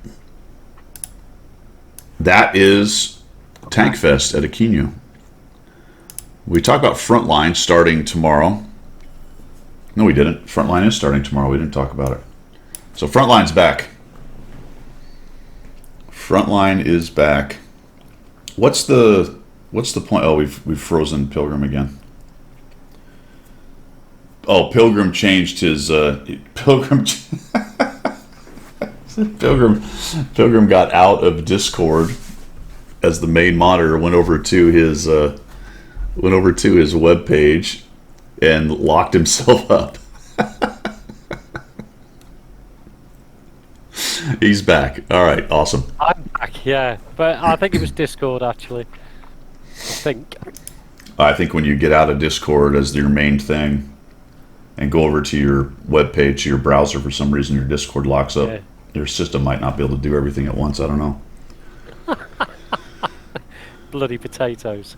That is Tank Fest at Aquino. We talked about Frontline starting tomorrow. No, we didn't. Frontline is starting tomorrow. We didn't talk about it. So Frontline's back. Frontline is back. What's the point? Oh, we've frozen Pilgrim again. Oh, Pilgrim changed his Pilgrim. Pilgrim got out of Discord as the main monitor. Went over to his web page and locked himself up. He's back. All right, awesome. I'm back, yeah. But I think it was Discord, actually. I think when you get out of Discord as your main thing and go over to your web page, to your browser, for some reason your Discord locks up. Yeah. Your system might not be able to do everything at once. I don't know. Bloody potatoes.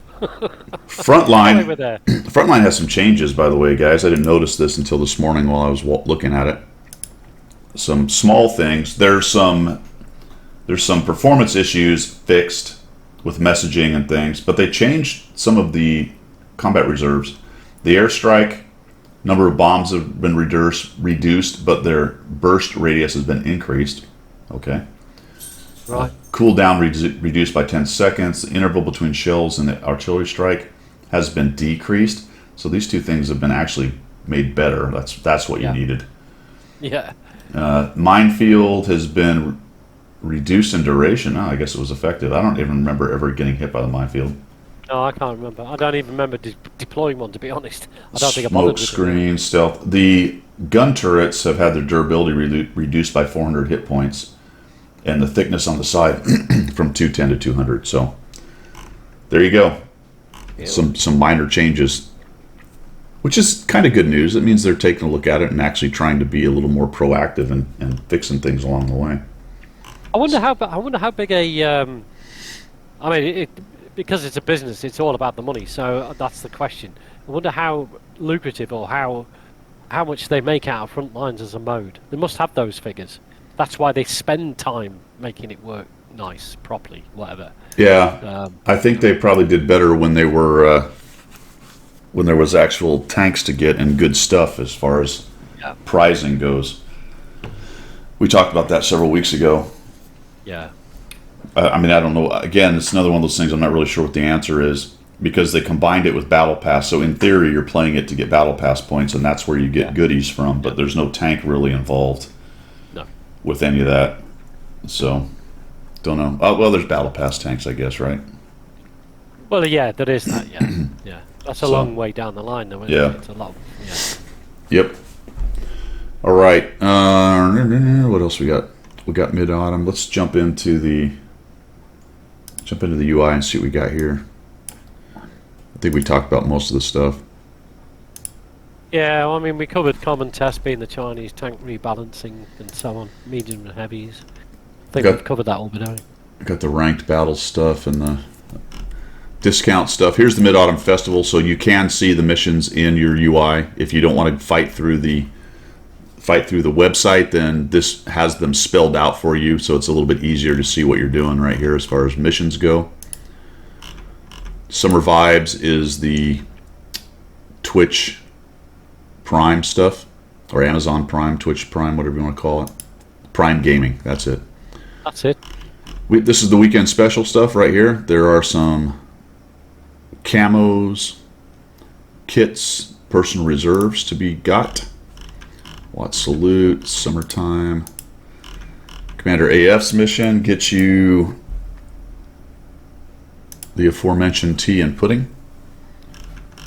Frontline has some changes, by the way, guys. I didn't notice this until this morning while I was looking at it. Some small things. There's some performance issues fixed with messaging and things, but they changed some of the combat reserves. The airstrike number of bombs have been reduced, but their burst radius has been increased. Okay. Right. Cooldown reduced by 10 seconds. The interval between shells and the artillery strike has been decreased. So these two things have been actually made better. That's what you needed. Yeah. Minefield has been reduced in duration. Oh, I guess it was effective. I don't even remember ever getting hit by the minefield. No, I can't remember. I don't even remember deploying one, to be honest. I don't think I bothered with it. Smoke screen, stealth. The gun turrets have had their durability reduced by 400 hit points, and the thickness on the side from 210 to 200. So there you go. Ew. Some minor changes, which is kind of good news. It means they're taking a look at it and actually trying to be a little more proactive and fixing things along the way. I wonder how big a. I mean, because it's a business, it's all about the money. So that's the question. I wonder how lucrative or how much they make out of Frontlines as a mode. They must have those figures. That's why they spend time making it work nice, properly, whatever. Yeah, I think they probably did better when they were when there was actual tanks to get and good stuff as far as prizing goes. We talked about that several weeks ago. Yeah. I mean, I don't know. Again, it's another one of those things I'm not really sure what the answer is, because they combined it with Battle Pass. So in theory, you're playing it to get Battle Pass points, and that's where you get goodies from. But there's no tank really involved with any of that. So, don't know. Oh, well, there's Battle Pass tanks, I guess, right? Well, yeah, there is that, yeah. Yeah. That's a long way down the line, though, isn't it? It's a lot. Yep. All right. What else we got? We got mid-autumn. Let's jump into the UI and see what we got here. I think we talked about most of the stuff. Yeah, well, I mean, we covered common test being the Chinese tank rebalancing and so on, medium and heavies. I think we've covered that all bit, haven't we? Got the ranked battle stuff and the discount stuff. Here's the Mid-Autumn Festival, so you can see the missions in your UI. If you don't want to fight through the website, then this has them spelled out for you, so it's a little bit easier to see what you're doing right here as far as missions go. Summer Vibes is the Twitch Prime stuff, or Amazon Prime, Twitch Prime, whatever you want to call it. Prime Gaming, that's it. That's it. This is the weekend special stuff right here. There are some camos, kits, personal reserves to be got. Watt Salute, Summertime. Commander AF's mission gets you the aforementioned tea and pudding.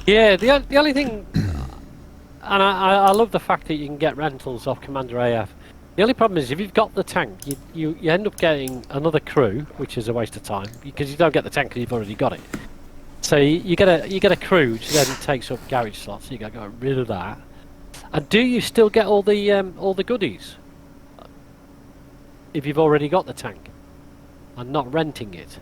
Yeah, the only thing, and I love the fact that you can get rentals off Commander AF. The only problem is if you've got the tank, you end up getting another crew, which is a waste of time because you don't get the tank because you've already got it. So you get a crew, which then takes up garage slots. So you got to get rid of that. And do you still get all the goodies? if you've already got the tank and not renting it?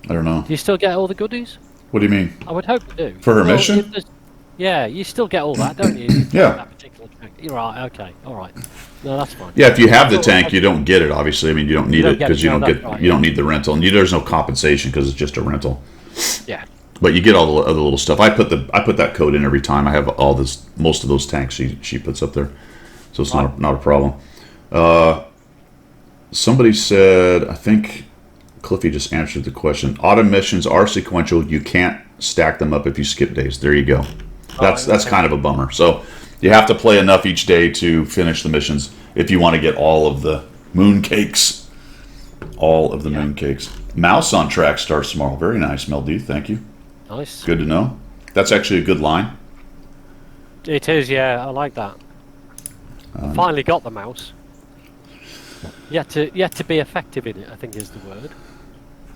I don't know. Do you still get all the goodies? What do you mean? I would hope you do. For her Well, mission? if there's- Yeah, you still get all that, don't you? If Yeah. That particular tank. You're right. Okay. All right. No, that's fine. Yeah, if you have the Well, tank, you don't get it. Obviously, I mean, you don't need don't it get because it, you no, don't that's get right, you don't need the rental, and there's no compensation because it's just a rental. Yeah. But you get all the other little stuff. I put that code in every time. I have all this, most of those tanks she puts up there, so it's not a problem. Somebody said, I think Cliffy just answered the question. Autumn missions are sequential. You can't stack them up if you skip days. There you go. That's kind of a bummer. So you have to play enough each day to finish the missions if you want to get all of the moon cakes. All of the moon cakes. Mouse on track starts tomorrow. Very nice, Mel D. Thank you. Nice. Good to know. That's actually a good line. It is. Yeah, I like that. I finally got the mouse. Yet to be effective in it, I think is the word.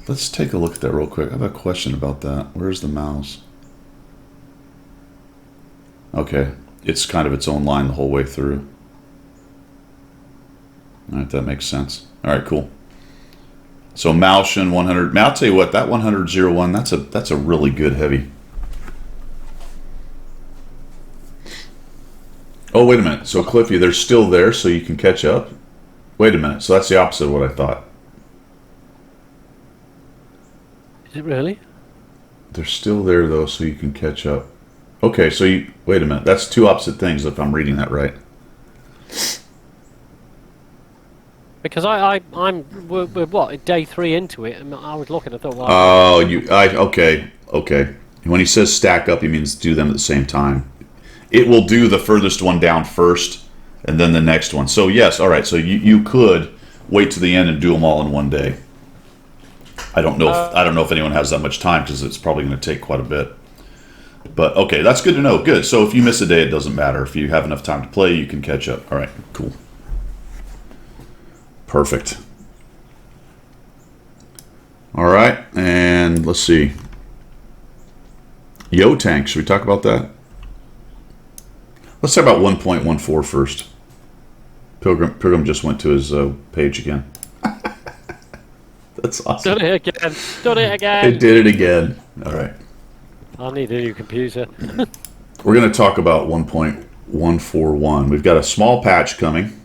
Let's take a look at that real quick. I have a question about that. Where's the mouse? Okay. It's kind of its own line the whole way through. All right, that makes sense. All right, cool. So Malshin 100. I'll tell you what, that 100-01, that's a really good heavy. Oh, wait a minute. So Cliffy, they're still there, so you can catch up. Wait a minute. So that's the opposite of what I thought. Is it really? They're still there though, so you can catch up. Okay, so you wait a minute. That's two opposite things if I'm reading that right. Because we're what, day 3 into it, and I was looking. I thought, well, Oh, okay. When he says stack up, he means do them at the same time. It will do the furthest one down first, and then the next one. So yes, all right. So you could wait to the end and do them all in one day. I don't know. I don't know if anyone has that much time because it's probably going to take quite a bit. But okay, that's good to know. Good. So if you miss a day, it doesn't matter. If you have enough time to play, you can catch up. All right. Cool. Perfect. All right, and let's see. Yo Tank, should we talk about that? Let's talk about 1.14 first. Pilgrim just went to his page again. That's awesome. done it again. Done it They again. did it again. All right. I need a new computer. We're going to talk about 1.141. We've got a small patch coming.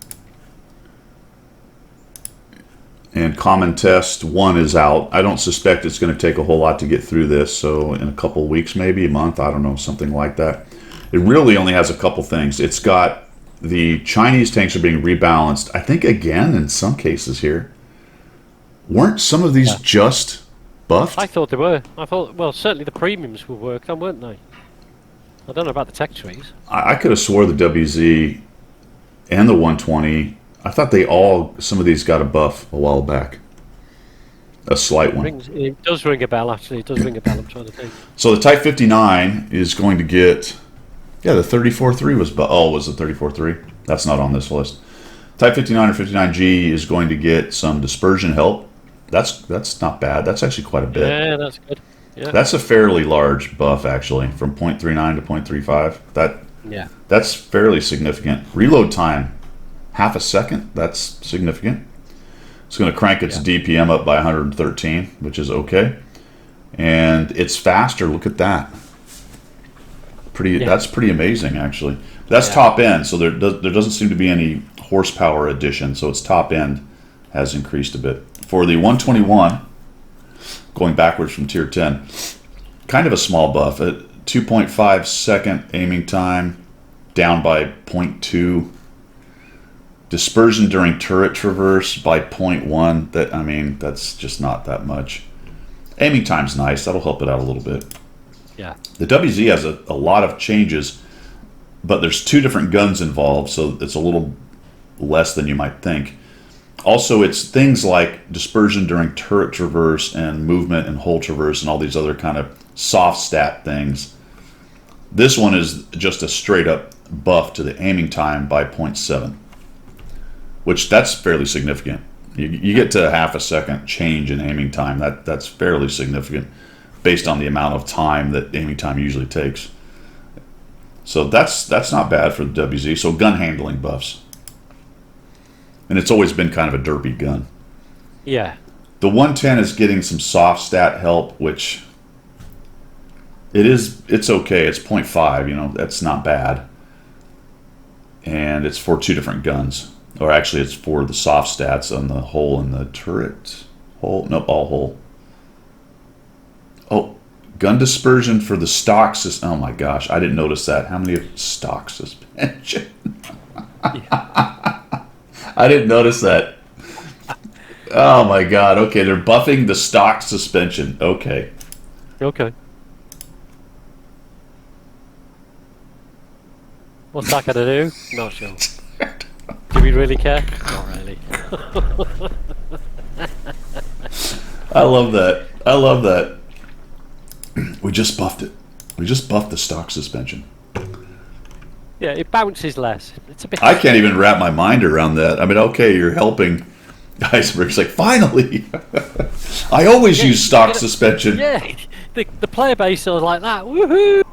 And Common Test 1 is out. I don't suspect it's going to take a whole lot to get through this. So in a couple of weeks, maybe a month, I don't know, something like that. It really only has a couple things. It's got the Chinese tanks are being rebalanced. I think again in some cases here. Weren't some of these just buffed? I thought they were. I thought, well, certainly the premiums were worked on, weren't they? I don't know about the tech trees. I could have swore the WZ and the 120. I thought some of these got a buff a while back. A slight one. It does ring a bell, actually. It does ring a bell, I'm trying to think. So the Type 59 is going to get... Yeah, the 34.3 was... Oh, was the 34.3? That's not on this list. Type 59 or 59G is going to get some dispersion help. That's not bad. That's actually quite a bit. Yeah, that's good. Yeah. That's a fairly large buff, actually, from 0.39 to 0.35. That's fairly significant. Reload time, half a second. That's significant. It's going to crank its DPM up by 113, which is okay. And it's faster. Look at that. That's pretty amazing, actually. That's top end, so there doesn't seem to be any horsepower addition, so its top end has increased a bit. For the 121, going backwards from tier 10, kind of a small buff. At 2.5 second aiming time, down by 0.2. Dispersion during turret traverse by 0.1. That's just not that much. Aiming time's nice. That'll help it out a little bit. Yeah. The WZ has a lot of changes, but there's 2 different guns involved, so it's a little less than you might think. Also, it's things like dispersion during turret traverse and movement and hull traverse and all these other kind of soft stat things. This one is just a straight up buff to the aiming time by 0.7, which that's fairly significant. You get to half a second change in aiming time. That's fairly significant based on the amount of time that aiming time usually takes. So that's not bad for the WZ. So gun handling buffs. And it's always been kind of a derpy gun. Yeah. The 110 is getting some soft stat help, which it's okay. It's 0.5, you know, that's not bad. And it's for 2 different guns. Or actually, it's for the soft stats on the hole in the turret. Hole? Nope, all hole. Oh, gun dispersion for the stock system. Oh my gosh, I didn't notice that. How many stock suspension? I didn't notice that. Oh my god, okay, they're buffing the stock suspension. Okay. Okay. What's that going to do? Not sure. Do we really care? Not really. I love that. I love that. We just buffed it. We just buffed the stock suspension. Yeah, it bounces less. It's a bit. I can't even wrap my mind around that. I mean, okay, you're helping Iceberg's like, finally! I always use stock suspension. Yeah, the player base are like that. Woohoo!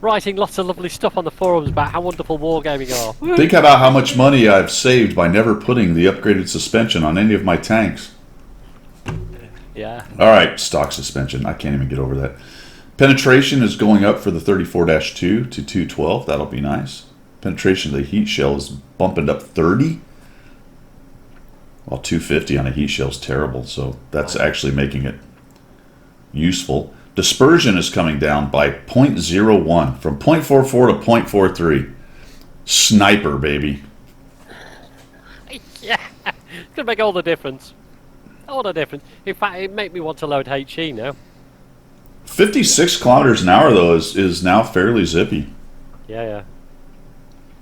Writing lots of lovely stuff on the forums about how wonderful wargaming are. Woo! Think about how much money I've saved by never putting the upgraded suspension on any of my tanks. Yeah. All right, stock suspension. I can't even get over that. Penetration is going up for the 34-2 to 212. That'll be nice. Penetration of the heat shell is bumping up 30. Well, 250 on a heat shell is terrible, so that's actually making it useful. Dispersion is coming down by 0.01, from 0.44 to 0.43. Sniper, baby. Yeah, it's gonna make all the difference. All the difference. In fact, it made me want to load HE now. 56 kilometers an hour, though, is now fairly zippy. Yeah.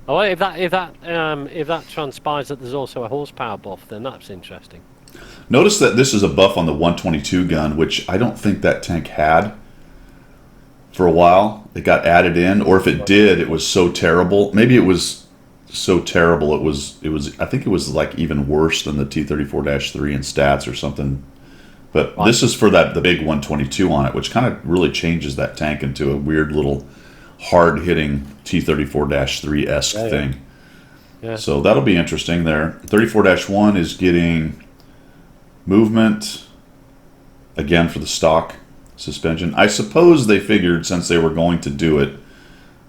Oh, if that transpires that there's also a horsepower buff, then that's interesting. Notice that this is a buff on the 122 gun, which I don't think that tank had for a while. It got added in, or if it did, it was so terrible. Maybe it was so terrible it was I think it was like even worse than the T-34-3 in stats or something. But this is for the big 122 on it, which kind of really changes that tank into a weird little hard-hitting T-34-3-esque thing. Yeah. So that'll be interesting there. 34-1 is getting movement, again for the stock suspension. I suppose they figured since they were going to do it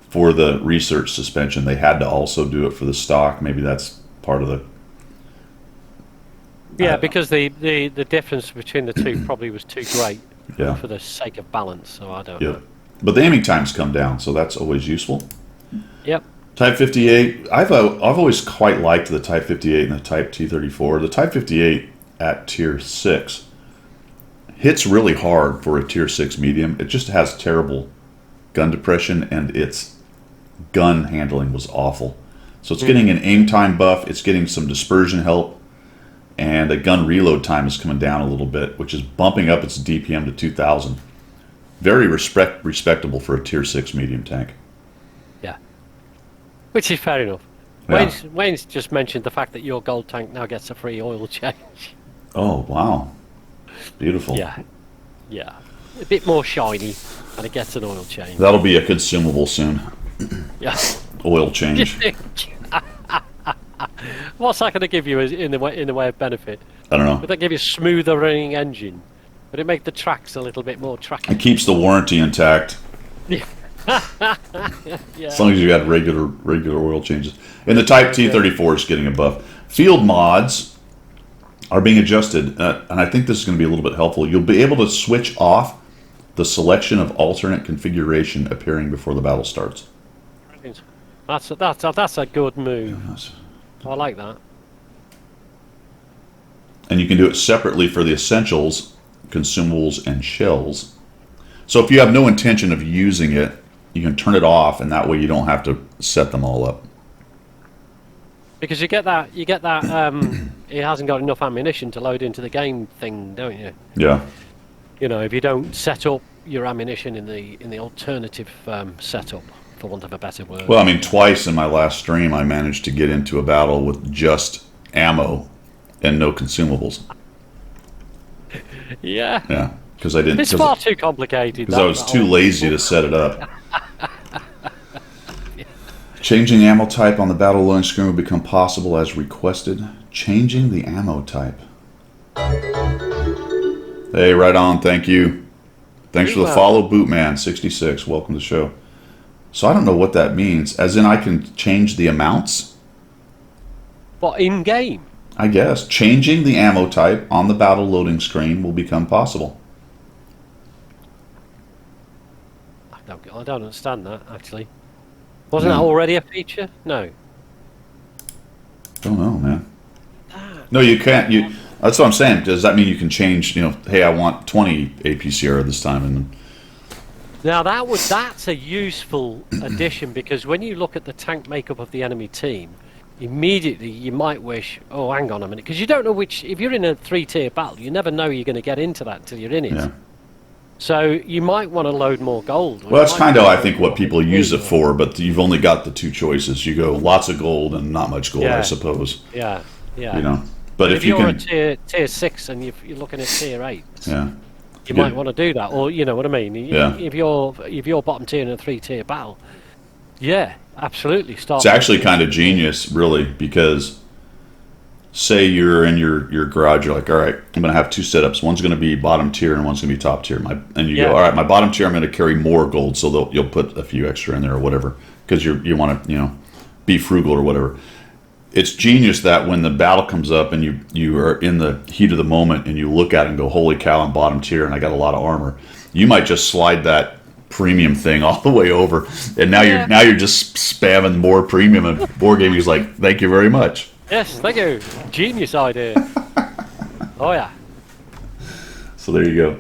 for the research suspension, they had to also do it for the stock. Maybe that's part of the... Yeah, because the difference between the two probably was too great for the sake of balance, so I don't know. But the aiming times come down, so that's always useful. Yep. Type 58, I've always quite liked the Type 58 and the Type T-34. The Type 58 at Tier 6 hits really hard for a Tier 6 medium. It just has terrible gun depression, and its gun handling was awful. So it's getting an aim time buff, it's getting some dispersion help, and the gun reload time is coming down a little bit, which is bumping up its DPM to 2,000. Very respectable for a Tier 6 medium tank. Yeah. Which is fair enough. Yeah. Wayne's just mentioned the fact that your gold tank now gets a free oil change. Oh, wow. Beautiful. Yeah. A bit more shiny, and it gets an oil change. That'll be a consumable soon. Yeah. Oil change. What's that going to give you in the way of benefit? I don't know. Would that give you a smoother running engine? Would it make the tracks a little bit more tracky? It keeps the warranty intact. Yeah. As long as you got regular oil changes. And the Type T-34 is getting a buff. Field mods are being adjusted, and I think this is going to be a little bit helpful. You'll be able to switch off the selection of alternate configuration appearing before the battle starts. That's a good move. I like that. And you can do it separately for the essentials, consumables, and shells. So if you have no intention of using it, you can turn it off, and that way you don't have to set them all up. Because you get that it hasn't got enough ammunition to load into the game thing, don't you? Yeah. You know, if you don't set up your ammunition in the alternative setup, for want of a better word. Well, I mean, twice in my last stream, I managed to get into a battle with just ammo and no consumables. Yeah. Yeah, because I didn't. It's far too complicated. Because I was too lazy to set it up. Changing ammo type on the battle loading screen will become possible as requested. Changing the ammo type. Hey, right on. Thank you. Thanks for the follow, Bootman66. Welcome to the show. So I don't know what that means. As in, I can change the amounts? What, in-game? I guess. Changing the ammo type on the battle loading screen will become possible. I don't understand that, actually. Wasn't that already a feature? No. Don't know, man. No, you can't. That's what I'm saying. Does that mean you can change, hey, I want 20 APCR this time? And now, that's a useful addition, because when you look at the tank makeup of the enemy team, immediately you might wish, oh, hang on a minute, because you don't know which, if you're in a 3-tier battle, you never know you're going to get into that until you're in it. Yeah. So you might want to load more gold. Well, that's kind of, I think, what people use it for, but you've only got the two choices. You go lots of gold and not much gold, I suppose. Yeah, yeah. But if you you're can... a tier 6 and you're looking at tier 8, yeah, you might want to do that. Or, you know what I mean? Yeah. If you're bottom tier in a 3-tier battle, yeah, absolutely. It's actually kind of genius, really, because... say you're in your garage, you're like, all right, I'm going to have two setups. One's going to be bottom tier and one's going to be top tier. And you go, all right, my bottom tier, I'm going to carry more gold, so you'll put a few extra in there or whatever, because you want to, be frugal or whatever. It's genius that when the battle comes up and you are in the heat of the moment and you look at it and go, holy cow, I'm bottom tier and I got a lot of armor. You might just slide that premium thing all the way over, and now you're just spamming more premium, and Wargaming's like, thank you very much. Yes, thank you. Genius idea. Oh, yeah. So there you go.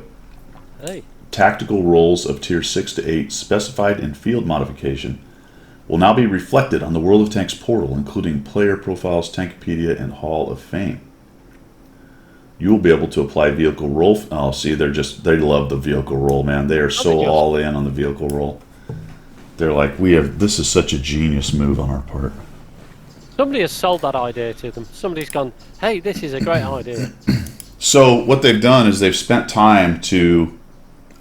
Hey. Tactical roles of tier 6 to 8 specified in field modification will now be reflected on the World of Tanks portal, including player profiles, Tankopedia, and Hall of Fame. You will be able to apply vehicle role. Oh, see, they love the vehicle role, man. They are so all in on the vehicle role. They're like, this is such a genius move on our part. Somebody has sold that idea to them. Somebody's gone, hey, this is a great idea. So what they've done is they've spent time to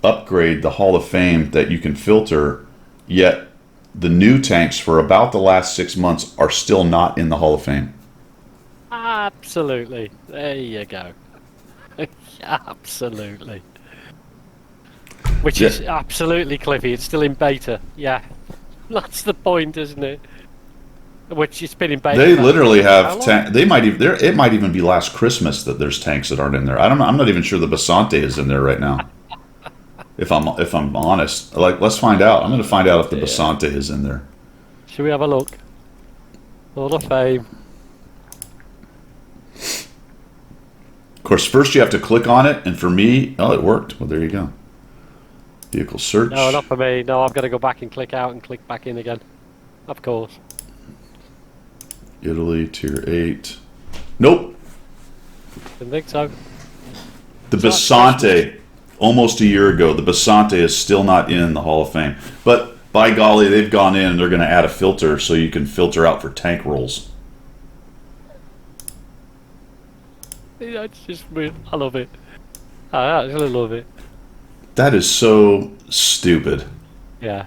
upgrade the Hall of Fame that you can filter, yet the new tanks for about the last 6 months are still not in the Hall of Fame. Absolutely. There you go. Absolutely. Which is absolutely Cliffy. It's still in beta. Yeah. That's the point, isn't it? Which it's been in beta. They literally have it might even be last Christmas that there's tanks that aren't in there. I don't know. I'm not even sure the Basante is in there right now. if I'm honest, let's find out. I'm going to find out if the Basante is in there. Should we have a look? Hall of Fame. Of course, first you have to click on it, and for me, it worked. Well, there you go. Vehicle search. No, not for me. No, I've got to go back and click out and click back in again. Of course. Italy, tier 8. Nope. Didn't think so. The Basante, almost a year ago, the Basante is still not in the Hall of Fame. But by golly, they've gone in and they're going to add a filter so you can filter out for tank rolls. That's just weird. I love it. I actually love it. That is so stupid. Yeah.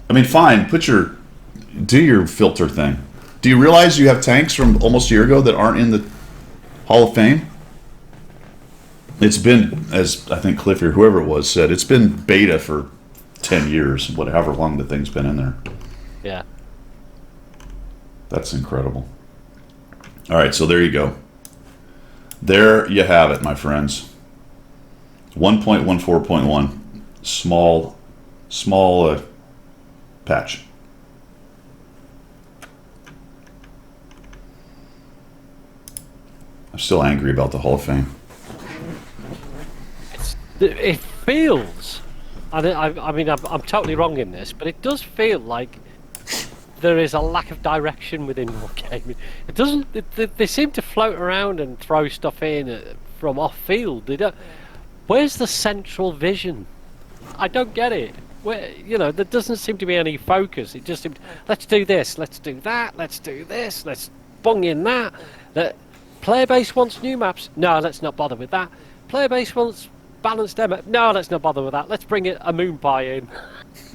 I mean, fine, do your filter thing. Do you realize you have tanks from almost a year ago that aren't in the Hall of Fame? It's been, as I think Cliffy or whoever it was said, it's been beta for 10 years, whatever long the thing's been in there. Yeah. That's incredible. All right, so there you go. There you have it, my friends. 1.14.1. Small patch. I'm still angry about the Hall of Fame. It feels, I mean, I'm totally wrong in this, but it does feel like there is a lack of direction within Wargaming. It doesn't. They seem to float around and throw stuff in from off field. They don't. Where's the central vision? I don't get it. Where, there doesn't seem to be any focus. It just seems, let's do this, let's do that, let's do this, let's bung in that. Player base wants new maps. No, let's not bother with that. Player base wants balanced demo. No, let's not bother with that. Let's bring a moon pie in.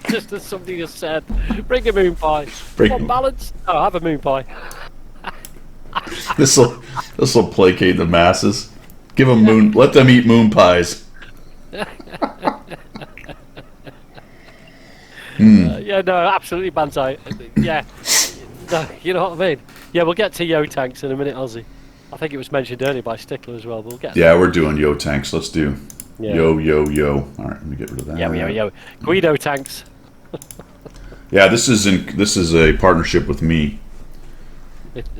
Just as somebody just said, bring a moon pie. Want balance? Oh, have a moon pie. This will placate the masses. Give them moon. Let them eat moon pies. Yeah, no, absolutely banzai. Yeah, no, you know what I mean. Yeah, we'll get to yo tanks in a minute, Ozzy. I think it was mentioned earlier by Stickler as well. We'll get. Yeah, we're doing yo tanks. Let's do Yeah. yo. All right, let me get rid of that. Yo. Guido tanks. Yeah, this is a partnership with me.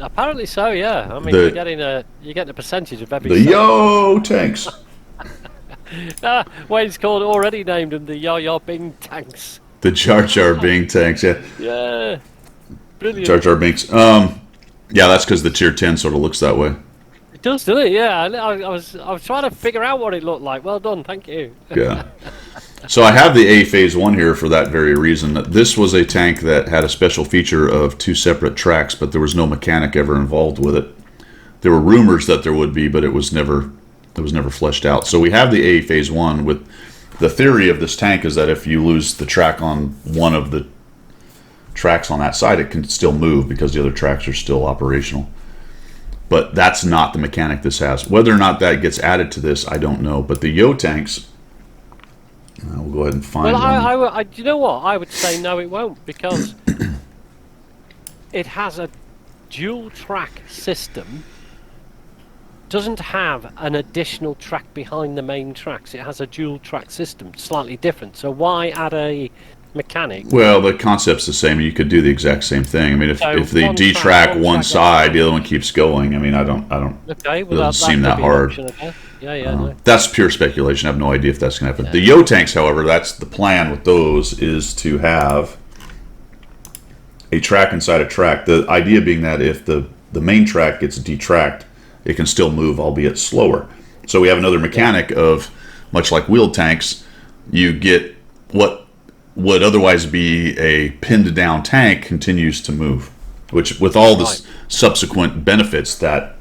Apparently so. Yeah, I mean you're getting a percentage of every. The yo tanks. Wayne's called already named them the Yo Bing tanks. The Jar Jar Bing tanks. Yeah. Yeah. Brilliant. Jar Jar Binks. Yeah, that's because the tier 10 sort of looks that way. It does, doesn't it? Yeah. I was trying to figure out what it looked like. Well done, thank you. Yeah. So I have the A Phase 1 here for that very reason. This was a tank that had a special feature of 2 separate tracks, but there was no mechanic ever involved with it. There were rumors that there would be, but it was never fleshed out. So we have the A Phase 1 with the theory of this tank is that if you lose the track on one of the tracks on that side, it can still move because the other tracks are still operational. But that's not the mechanic this has. Whether or not that gets added to this, I don't know. But the yo tanks, we'll go ahead and find them. Well, you know what? I would say no, it won't, because it has a dual track system. Doesn't have an additional track behind the main tracks. It has a dual track system, slightly different. So why add a mechanic? Well, the concept's the same. You could do the exact same thing. I mean, if they detrack one side, the other one keeps going. I mean, I don't. Okay, well, it doesn't seem that hard. No. That's pure speculation. I have no idea if that's going to happen. Yeah. The yo tanks, however, that's the plan with those is to have a track inside a track. The idea being that if the main track gets detracked, it can still move, albeit slower. So we have another mechanic of, much like wheeled tanks, you get what would otherwise be a pinned down tank continues to move, which with all the subsequent benefits that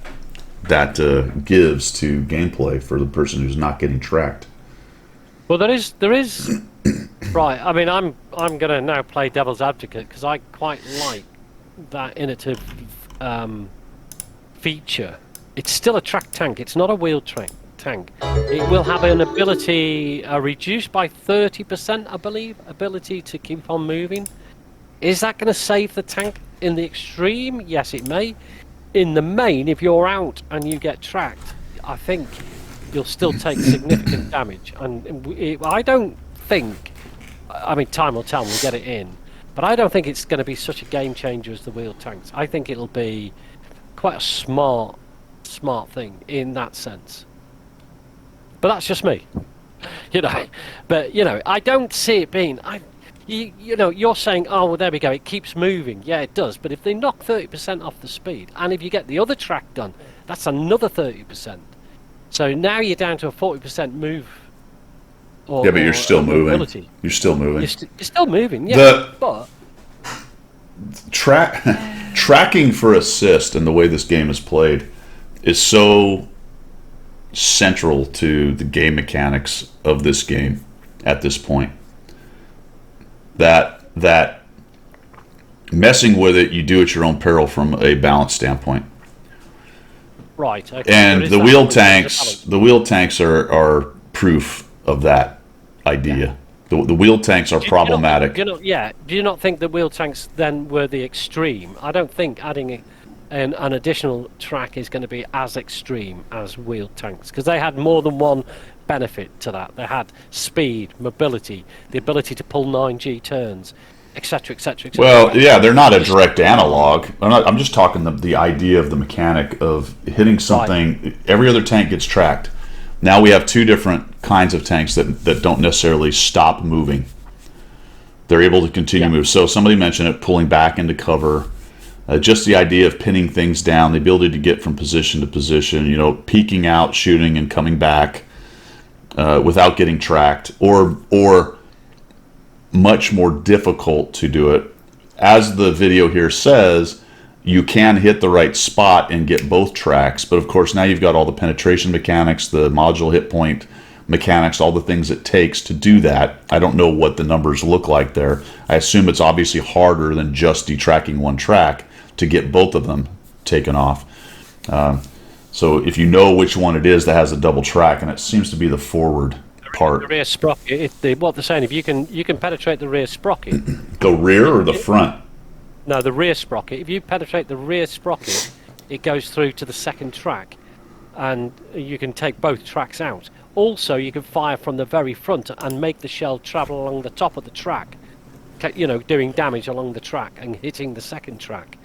gives to gameplay for the person who's not getting tracked. Well, there is right. I mean, I'm gonna now play devil's advocate because I quite like that innovative feature. It's still a track tank. It's not a wheeled tank. It will have an ability reduced by 30%, I believe, ability to keep on moving. Is that going to save the tank in the extreme? Yes, it may. In the main, if you're out and you get tracked, I think you'll still take significant damage. And I don't think, I mean, time will tell, we'll get it in, but I don't think it's going to be such a game changer as the wheeled tanks. I think it'll be quite a smart thing in that sense. But that's just me, But I don't see it being. You're saying, oh well, there we go. It keeps moving. Yeah, it does. But if they knock 30% off the speed, and if you get the other track done, that's another 30%. So now you're down to a 40% move. But you're still moving. Mobility. You're still moving. You're still moving. Yeah, but tracking for assist and the way this game is played is so central to the game mechanics of this game at this point that messing with it, you do at your own peril from a balance standpoint. Right. Okay. And the wheel tanks are proof of that idea. Yeah. The wheel tanks are problematic. Do you not think the wheel tanks then were the extreme? I don't think adding an additional track is going to be as extreme as wheeled tanks, because they had more than one benefit to that. They had speed, mobility, the ability to pull 9G turns, etc., etc., etc. Well, yeah, they're not a direct analog. I'm just talking the idea of the mechanic of hitting something. Right. Every other tank gets tracked. Now we have 2 different kinds of tanks that don't necessarily stop moving. They're able to continue to move. So somebody mentioned it, pulling back into cover. Just the idea of pinning things down, the ability to get from position to position, peeking out, shooting, and coming back without getting tracked, or much more difficult to do it. As the video here says, you can hit the right spot and get both tracks, but of course now you've got all the penetration mechanics, the module hit point, mechanics, all the things it takes to do that. I don't know what the numbers look like there. I assume it's obviously harder than just detracking one track to get both of them taken off. So if you know which one it is that has a double track, and it seems to be the forward part. The rear sprocket. What they're saying, if you can penetrate the rear sprocket. The rear or the front? No, the rear sprocket. If you penetrate the rear sprocket, it goes through to the second track, and you can take both tracks out. Also, you can fire from the very front and make the shell travel along the top of the track, doing damage along the track and hitting the second track.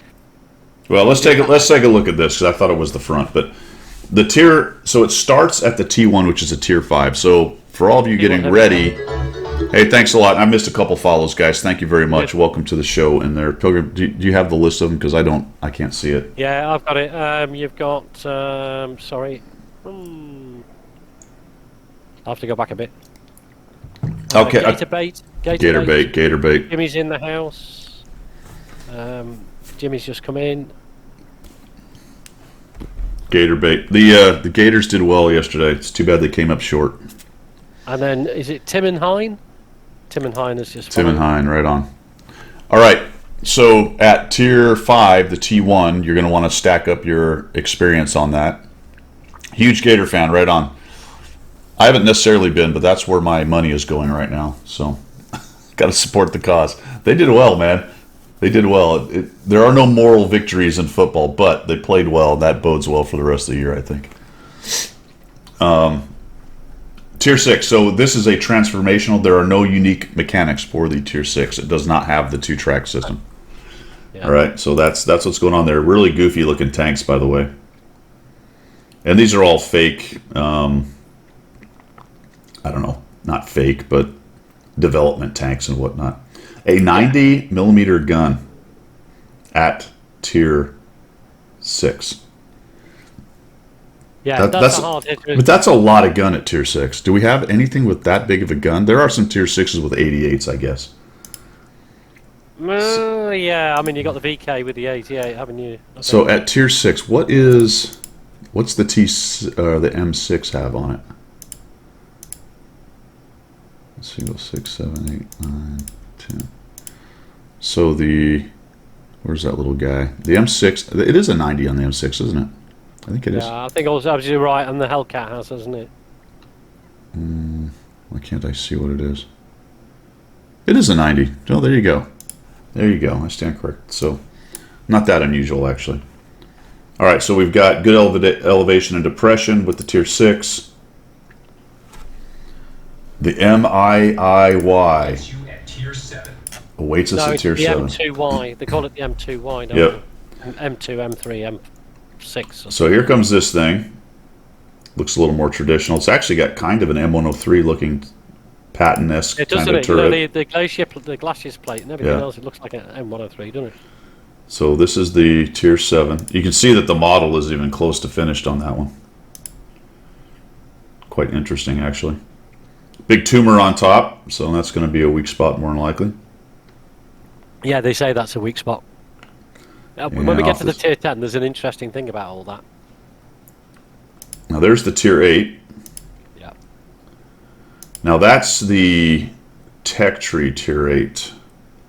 Well, let's take a look at this, because I thought it was the front, but the tier. So it starts at the T1, which is a tier 5. So for all of you getting ready, hey, thanks a lot. I missed a couple follows, guys. Thank you very much. Welcome to the show. In there, Pilgrim, do you have the list of them? Because I can't see it. Yeah, I've got it. You've got. Sorry. I'll have to go back a bit. Okay. Gator bait. Jimmy's in the house. Jimmy's just come in. Gator bait. The Gators did well yesterday. It's too bad they came up short. And then, is it Tim and Hine? Tim and Hine is just Tim and Hine, right on. All right. So at tier 5, the T1, you're going to want to stack up your experience on that. Huge Gator fan, right on. I haven't necessarily been, but that's where my money is going right now. So got to support the cause. They did well, man. They did well. There are no moral victories in football, but they played well. That bodes well for the rest of the year, I think. Tier 6. So this is a transformational. There are no unique mechanics for the Tier 6. It does not have the 2-track system. Yeah. All right, so that's what's going on there. Really goofy looking tanks, by the way. And these are all fake. I don't know, not fake, but development tanks and whatnot. A 90 millimeter gun at tier 6. Yeah, that's a hard hit. But that's a lot of gun at tier 6. Do we have anything with that big of a gun? There are some tier 6s with 88s, I guess. Yeah, I mean, you got the VK with the 88, haven't you? So at tier 6, what's the the M6 have on it? Let's see, go 6, 7, 8, 9, 10. So where's that little guy? The M6, it is a 90 on the M6, isn't it? I think it is. Yeah, I think also you're right, and the Hellcat has, isn't it? Why can't I see what it is? It is a 90. Oh, there you go. There you go. I stand correct. So, not that unusual, actually. All right, so we've got good elevation and depression with the tier 6. The MIIY awaits us at tier 7. The M2Y. They call it the M2Y, don't yep. they? M2, M3, M6. So here comes this thing. Looks a little more traditional. It's actually got kind of an M103 looking Patton-esque kind of turret. You know, the glacis plate and everything else, it looks like an M103, doesn't it? So this is the tier 7. You can see that the model is even close to finished on that one. Quite interesting, actually. Big tumor on top, so that's going to be a weak spot more than likely. Yeah, they say that's a weak spot. When we get to the tier 10, there's an interesting thing about all that. Now there's the tier 8. Yeah. Now that's the tech tree tier 8.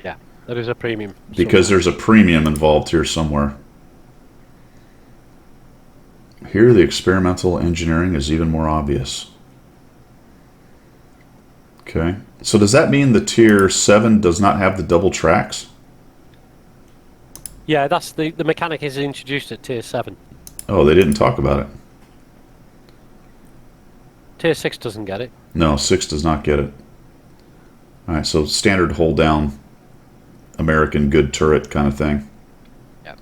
Yeah, that is a premium. Because there's a premium involved here somewhere. Here the experimental engineering is even more obvious. Okay, so does that mean the tier 7 does not have the double tracks? Yeah, that's the mechanic is introduced at tier 7. Oh, they didn't talk about it. Tier 6 doesn't get it. No, 6 does not get it. All right, so standard hold down American good turret kind of thing. Yeah.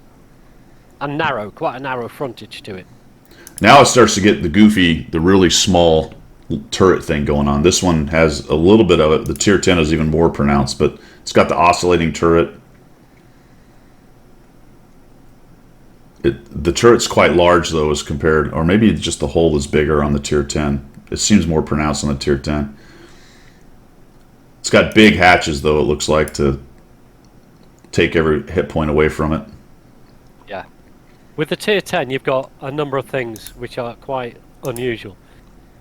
And narrow, quite a narrow frontage to it. Now it starts to get the goofy, the really small turret thing going on. This one has a little bit of it. The tier 10 is even more pronounced, but it's got the oscillating turret. The turret's quite large though as compared, or maybe just the hole is bigger on the tier 10. It seems more pronounced on the tier 10. It's got big hatches though, it looks like, to take every hit point away from it. Yeah. With the tier 10 you've got a number of things which are quite unusual.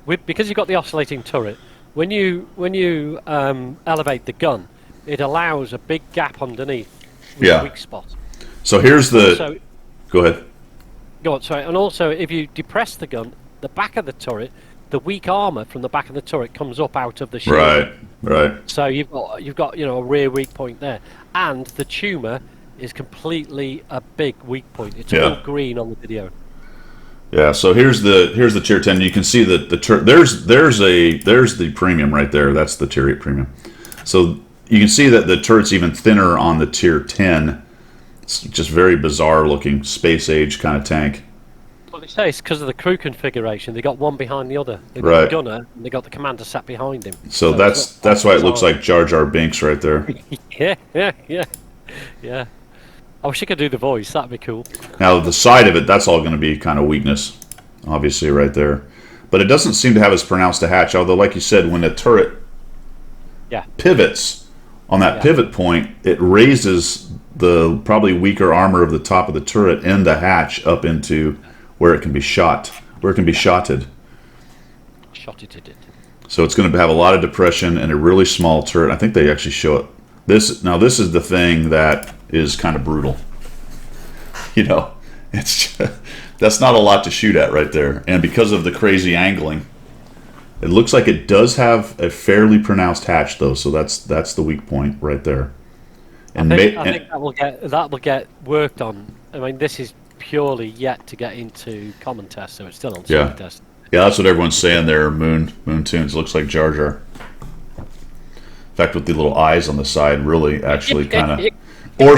because you've got the oscillating turret, when you elevate the gun, it allows a big gap underneath with Yeah. a weak spot. So here's the. So Go ahead. go on, sorry, and also if you depress the gun, the back of the turret, the weak armor from the back of the turret comes up out of the shield. Right. Right. So you've got a rear weak point there, and the tumor is completely a big weak point. It's all green on the video. Yeah, so here's the tier 10. You can see that there's the premium right there. That's the tier 8 premium. So you can see that the turret's even thinner on the tier 10. It's just very bizarre looking space age kind of tank. Well, they say it's because of the crew configuration. They got one behind the other. They got Right. the gunner, and they got the commander sat behind him. So that's why it looks like Jar Jar Binks right there. Yeah. I wish I could do the voice. That'd be cool. Now the side of it, that's all going to be kind of weakness, obviously right there. But it doesn't seem to have as pronounced a hatch. Although, like you said, when the turret pivots on that pivot point, it raises the probably weaker armor of the top of the turret and the hatch up into where it can be shot, where it can be shotted. Shotted it. So it's going to have a lot of depression and a really small turret. I think they actually show it. This is the thing that is kind of brutal. You know, it's just, that's not a lot to shoot at right there. And because of the crazy angling, it looks like it does have a fairly pronounced hatch though. So that's the weak point right there. And I think that will get worked on. I mean, this is purely yet to get into common test, so it's still on super test. Yeah, that's what everyone's saying there. Moon Tunes looks like Jar Jar. In fact, with the little eyes on the side, really actually kind of. Or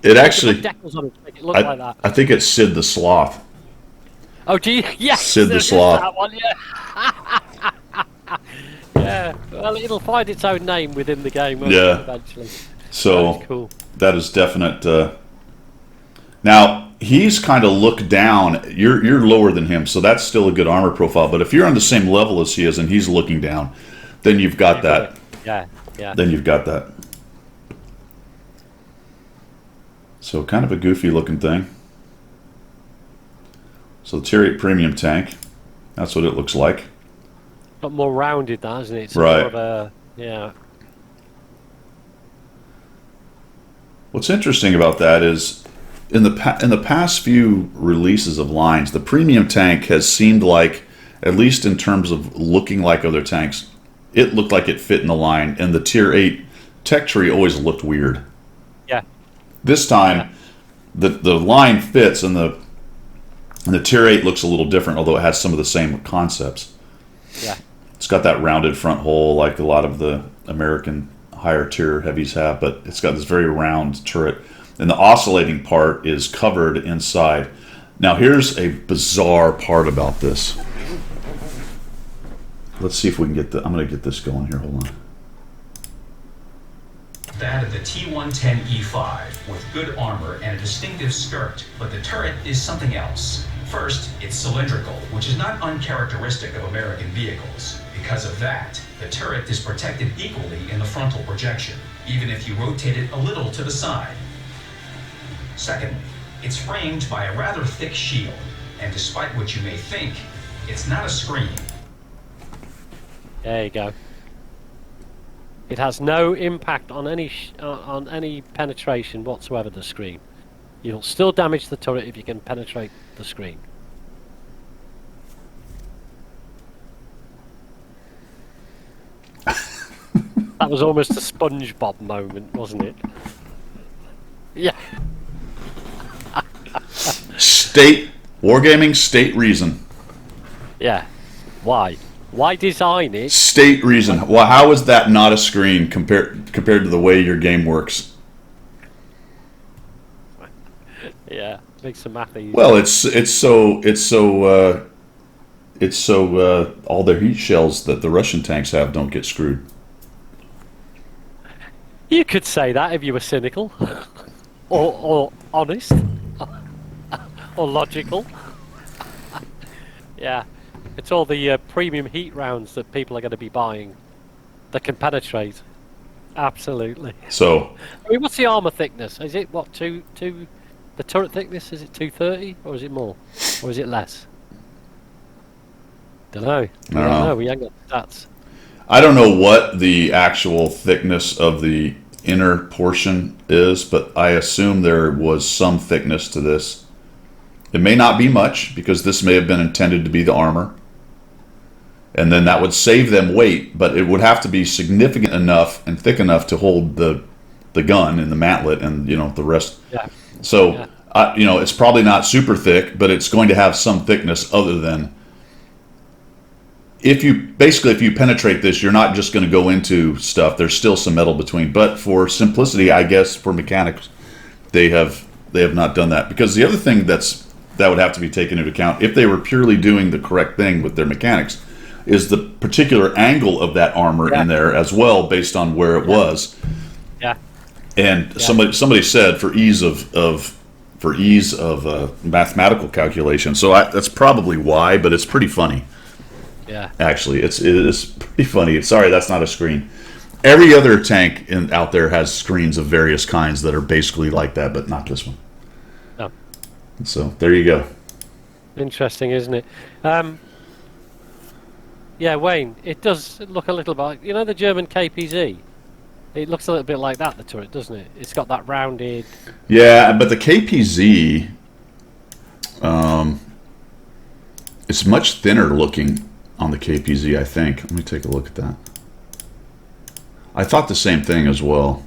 it actually. I think it's Sid the Sloth. Oh, gee, yes. Sid the Sloth. That one, yeah. Yeah. Well, it'll find its own name within the game. Won't it, eventually. So that is cool. That is definite. Now he's kind of looked down. You're lower than him, so that's still a good armor profile. But if you're on the same level as he is and he's looking down, then you've got that. Yeah. Then you've got that. So kind of a goofy looking thing. So the tier 8 premium tank. That's what it looks like. But more rounded, that isn't it? It's right. More of a, yeah. What's interesting about that is in the past few releases of lines, the premium tank has seemed like, at least in terms of looking like other tanks, it looked like it fit in the line, and the tier 8 tech tree always looked weird. Yeah. This time, the line fits, and the tier 8 looks a little different, although it has some of the same concepts. Yeah. It's got that rounded front hole like a lot of the American higher tier heavies have, but it's got this very round turret, and the oscillating part is covered inside. Now here's a bizarre part about this. Let's see if we can get I'm going to get this going here. Hold on. That of the T-110E5 with good armor and a distinctive skirt, but the turret is something else. First, it's cylindrical, which is not uncharacteristic of American vehicles. Because of that, the turret is protected equally in the frontal projection, even if you rotate it a little to the side. Second, it's framed by a rather thick shield, and despite what you may think, it's not a screen. There you go. It has no impact on any penetration whatsoever. The screen. You'll still damage the turret if you can penetrate the screen. That was almost a SpongeBob moment, wasn't it? Yeah. Wargaming state reason. Yeah. Why? Why design it? State reason. Well, how is that not a screen compared to the way your game works? Yeah, makes the math easy. Well, it's so all their heat shells that the Russian tanks have don't get screwed. You could say that if you were cynical, or honest, or logical. Yeah, it's all the premium heat rounds that people are going to be buying that can penetrate. Absolutely. So, I mean, what's the armor thickness? Is it what two? The turret thickness, is it 230 or is it more, or is it less? Don't know. We don't know. We ain't got stats. I don't know what the actual thickness of the inner portion is, but I assume there was some thickness to this. It may not be much, because this may have been intended to be the armor. And then that would save them weight, but it would have to be significant enough and thick enough to hold the gun and the mantlet and, you know, the rest. Yeah. So, you know, it's probably not super thick, but it's going to have some thickness other than... If you penetrate this, you're not just going to go into stuff. There's still some metal between. But for simplicity, I guess, for mechanics, they have not done that. Because the other thing that would have to be taken into account, if they were purely doing the correct thing with their mechanics, is the particular angle of that armor in there as well, based on where it was. Yeah. And somebody said for ease of mathematical calculation. So that's probably why, but it's pretty funny. Yeah. Actually, it is pretty funny. Sorry, that's not a screen. Every other tank out there has screens of various kinds that are basically like that, but not this one. No. So there you go. Interesting, isn't it? Yeah, Wayne, it does look a little bit, you know, the German KPZ? It looks a little bit like that, the turret, doesn't it? It's got that rounded... Yeah, but the KPZ, it's much thinner looking on the KPZ, I think. Let me take a look at that. I thought the same thing as well.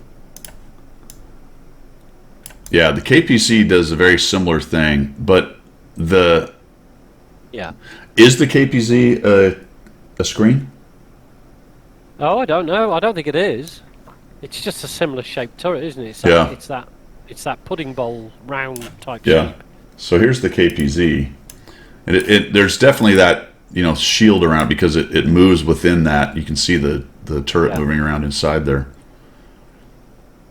Yeah, the KPZ does a very similar thing, but the... Yeah. Is the KPZ a screen? Oh, I don't know. I don't think it is. It's just a similar shaped turret, isn't it? It's that pudding bowl round type shape. So here's the KPZ, and there's definitely that, you know, shield around, because it moves within that. You can see the turret moving around inside there.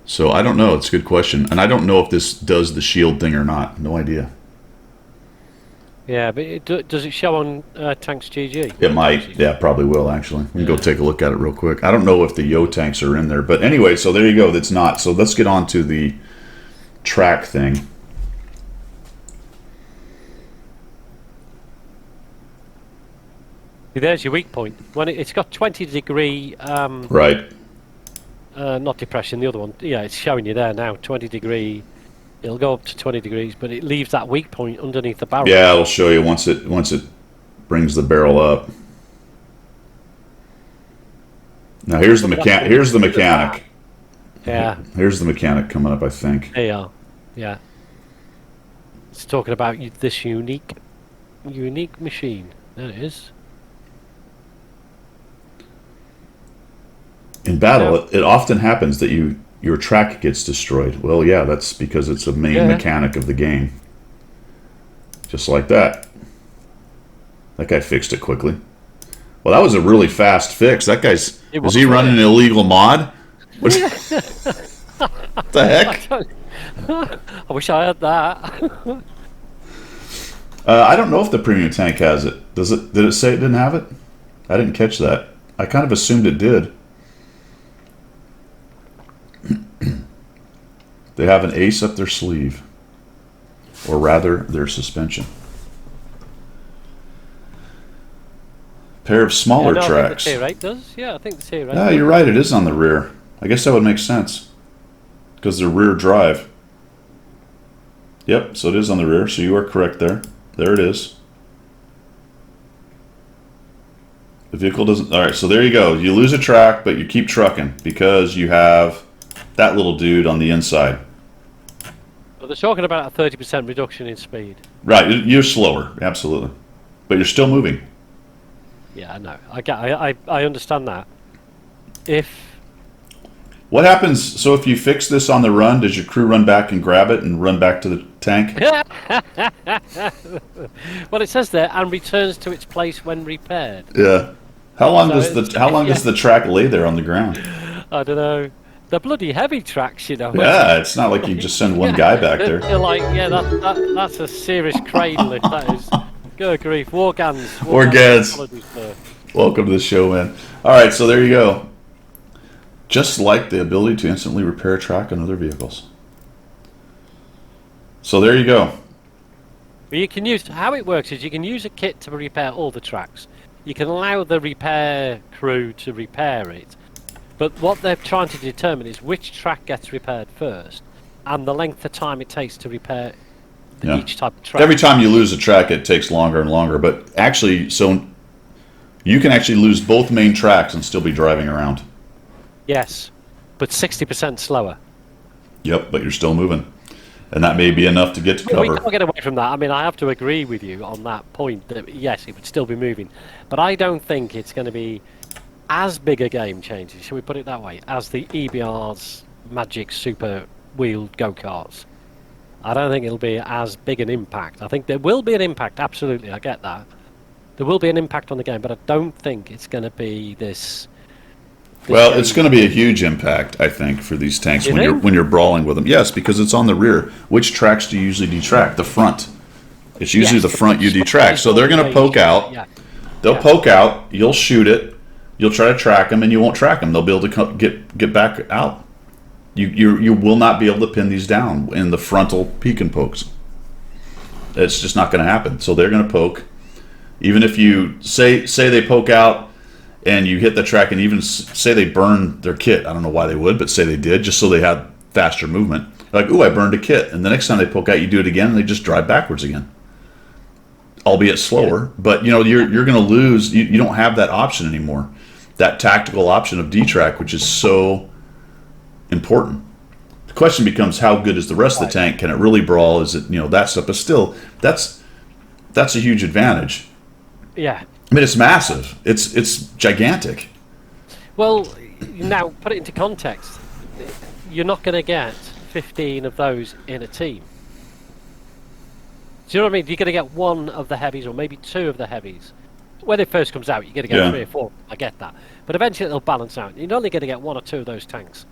So I don't know. It's a good question, and I don't know if this does the shield thing or not. No idea. Yeah, but does it show on Tanks GG? It might. Yeah, probably will, actually. We can go take a look at it real quick. I don't know if the Yo tanks are in there. But anyway, so there you go. That's not. So let's get on to the track thing. There's your weak point. When it's got 20 degree... right. Not depression, the other one. Yeah, it's showing you there now. 20 degree... It'll go up to 20 degrees, but it leaves that weak point underneath the barrel. Yeah, it'll show you once it brings the barrel up. Now here's the mechanic. Yeah. Here's the mechanic coming up, I think. There you are. Yeah. It's talking about this unique machine. There it is. In battle, it often happens that your track gets destroyed. Well, yeah, that's because it's a main mechanic of the game. Just like that. That guy fixed it quickly. Well, that was a really fast fix. That guy's... Was he running an illegal mod? What the heck? I wish I had that. I don't know if the premium tank has it. Did it say it didn't have it? I didn't catch that. I kind of assumed it did. They have an ace up their sleeve. Or rather, their suspension. Pair of smaller tracks. I think the Tier 8 does. Yeah, I think the Tier 8 Yeah, you're right. It is on the rear. I guess that would make sense. Because they're rear drive. Yep, so it is on the rear. So you are correct there. There it is. The vehicle doesn't... Alright, so there you go. You lose a track, but you keep trucking. Because you have that little dude on the inside. Well, they're talking about a 30% reduction in speed. Right, you're slower. Absolutely. But you're still moving. Yeah, I know. I understand that. What happens, so if you fix this on the run, does your crew run back and grab it and run back to the tank? Well, it says there, and returns to its place when repaired. Yeah. How long does the track lay there on the ground? I don't know. They're bloody heavy tracks, you know. Yeah, it's not like you just send one guy back there. You're like, yeah, that's a serious crane lift, that is. Good grief. War Gans. Welcome to the show, man. Alright, so there you go. Just like the ability to instantly repair a track on other vehicles. So there you go. But you can use, how it works is you can use a kit to repair all the tracks. You can allow the repair crew to repair it, but what they're trying to determine is which track gets repaired first, and the length of time it takes to repair Yeah. each type of track. Every time you lose a track, it takes longer and longer. But actually, so you can actually lose both main tracks and still be driving around. Yes, but 60% slower. Yep, but you're still moving. And that may be enough to get to We cover. can't get away from that. I mean, I have to agree with you on that point that yes, it would still be moving, but I don't think it's going to be as big a game changer, shall we put it that way, as the EBR's Magic Super Wheeled Go-Karts. I don't think it'll be as big an impact. I think there will be an impact, absolutely, I get that. There will be an impact on the game, but I don't think it's going to be this. Well, it's going to be a huge impact, I think, for these tanks You when think? you're brawling with them. Yes, because it's on the rear. Which tracks do you usually detract? The front. It's usually Yes, the front you front detract. is So they're going to always- poke out. Yeah. They'll Yeah. poke out. You'll shoot it. You'll try to track them, and you won't track them. They'll be able to get back out. You will not be able to pin these down in the frontal peek and pokes. It's just not going to happen. So they're going to poke. Even if you say they poke out and you hit the track, and even say they burn their kit. I don't know why they would, but say they did, just so they had faster movement. Like, ooh, I burned a kit. And the next time they poke out, you do it again, and they just drive backwards again. Albeit slower, but you're going to lose. You don't have that option anymore. That tactical option of D-track, which is so important. The question becomes, how good is the rest of the tank? Can it really brawl? Is it that stuff? But still, that's a huge advantage. Yeah. I mean, it's massive. It's gigantic. Well, now put it into context. You're not going to get 15 of those in a team. Do you know what I mean? You're going to get one of the heavies, or maybe two of the heavies. When it first comes out, you're going to get Yeah. 3 or 4. I get that, but eventually it'll balance out. You're only going to get 1 or 2 of those tanks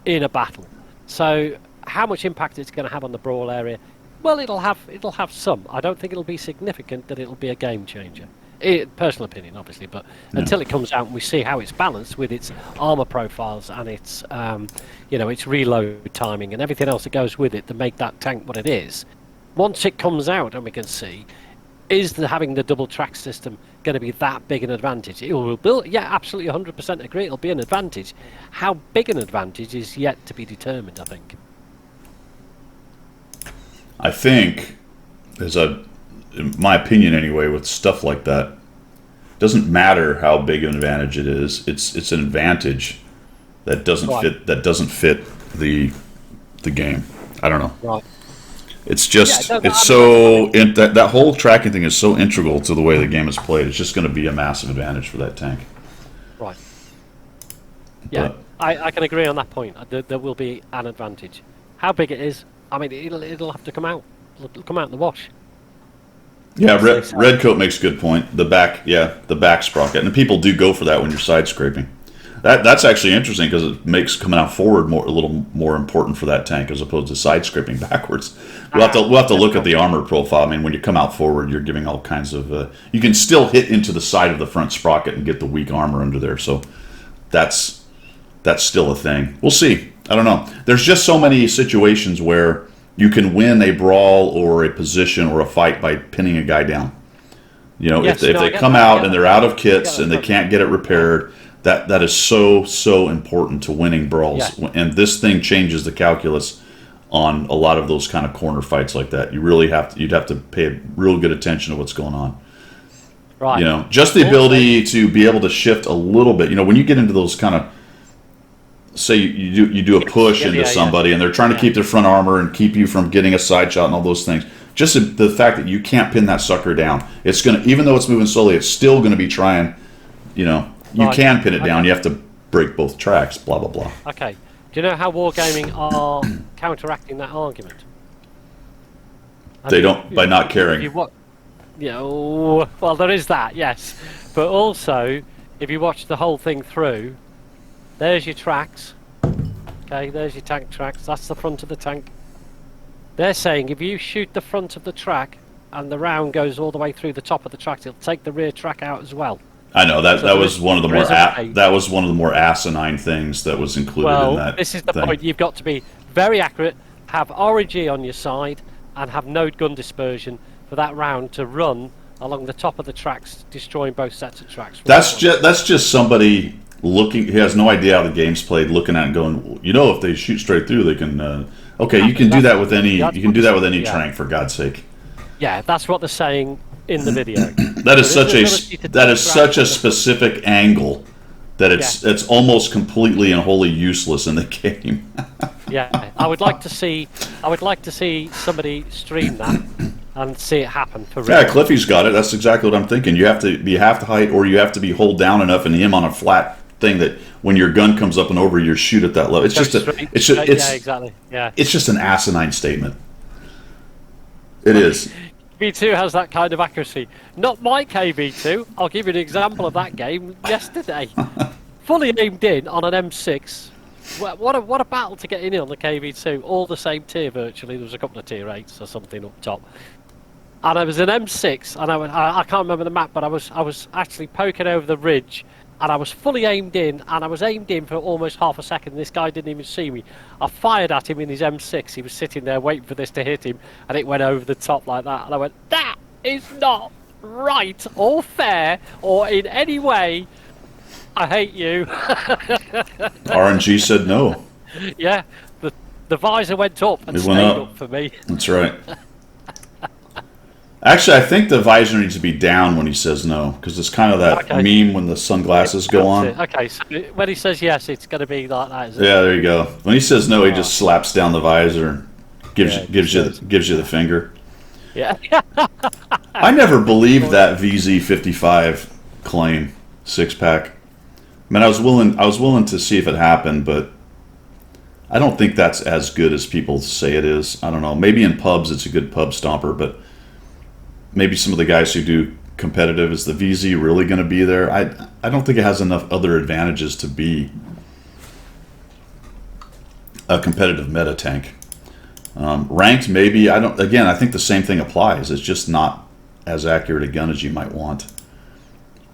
in a battle. So, how much impact it's going to have on the brawl area? Well, it'll have some. I don't think it'll be significant that it'll be a game changer. Personal opinion, obviously, but until it comes out and we see how it's balanced with its armor profiles and its, its reload timing and everything else that goes with it to make that tank what it is. Once it comes out and we can see, is having the double track system going to be that big an advantage? It will build. Yeah, absolutely, 100% agree. It'll be an advantage. How big an advantage is yet to be determined, I think. I think, in my opinion anyway, with stuff like that, doesn't matter how big an advantage it is. It's an advantage that doesn't Right. fit the game. I don't know. Right. It's just Yeah, no, it's I mean, that whole tracking thing is so integral to the way the game is played. It's just going to be a massive advantage for that tank. Right. Yeah, But- I can agree on that point. There will be an advantage. How big it is, I mean, it'll have to come out. It'll come out in the wash. Yeah, Yes, Redcoat makes a good point. The back sprocket, and people do go for that when you're side scraping. That's actually interesting because it makes coming out forward a little more important for that tank as opposed to side scraping backwards. We'll have to look at the armor profile. I mean, when you come out forward, you're giving all kinds of. You can still hit into the side of the front sprocket and get the weak armor under there. So that's still a thing. We'll see. I don't know. There's just so many situations where you can win a brawl or a position or a fight by pinning a guy down. Yes, if no, I they get come that, I out get and that. they're out of I kits get and that. they can't get it repaired, that is so important to winning brawls. Yeah. And this thing changes the calculus on a lot of those kind of corner fights like that. You really you'd have to pay real good attention to what's going on. Right. Just the ability to be able to shift a little bit. When you get into those kind of, say you do a push into somebody and they're trying to keep their front armor and keep you from getting a side shot and all those things. Just the fact that you can't pin that sucker down, it's gonna, even though it's moving slowly, it's still gonna be trying. You Right. can pin it down. Okay. You have to break both tracks. Blah blah blah. Okay. Do you know how Wargaming are counteracting that argument? They don't, by not caring. Well, there is that, yes. But also, if you watch the whole thing through, there's your tracks. Okay, there's your tank tracks. That's the front of the tank. They're saying if you shoot the front of the track and the round goes all the way through the top of the track, it'll take the rear track out as well. I know that So that was one of the more there's that was one of the more asinine things that was included in that. This is the thing. point. You've got to be very accurate, have RNG on your side, and have no gun dispersion for that round to run along the top of the tracks, destroying both sets of tracks. That's just somebody looking. He has no idea how the game's played, looking at it and going, if they shoot straight through, they can. Okay, you can do that with any. You can do that with any tank, for God's sake. Yeah, that's what they're saying in the video. That is such a specific angle that it's almost completely and wholly useless in the game. Yeah, I would like to see somebody stream that and see it happen for real. Yeah, Cliffy's got it. That's exactly what I'm thinking. You have to be half the height, or you have to be hold down enough and aim on a flat thing that when your gun comes up and over, you shoot at that level. It's just yeah, exactly. Yeah, it's just an asinine statement. It is. V2 has that kind of accuracy. Not my KV2. I'll give you an example of that game yesterday. Fully aimed in on an M6. What a battle to get in on the KV2. All the same tier virtually. There was a couple of tier 8s or something up top. And I was an M6, and I can't remember the map, but I was actually poking over the ridge, and I was fully aimed in, and I was aimed in for almost half a second. This guy didn't even see me. I fired at him in his M6. He was sitting there waiting for this to hit him, and it went over the top like that. And I went, that is not right or fair or in any way. I hate you. RNG said no. Yeah, the visor went up and stayed up for me. That's right. Actually, I think the visor needs to be down when he says no, because it's kind of that meme when the sunglasses go on. Okay, so when he says yes, it's going to be like that, isn't it? Yeah, there you go. When he says no, he just slaps down the visor, gives you the finger. Yeah. I never believed that VZ55 claim 6-pack. I mean, I was willing to see if it happened, but I don't think that's as good as people say it is. I don't know. Maybe in pubs it's a good pub stomper, but maybe some of the guys who do competitive, is the VZ really going to be there? I don't think it has enough other advantages to be a competitive meta tank. Ranked, maybe. I think the same thing applies. It's just not as accurate a gun as you might want.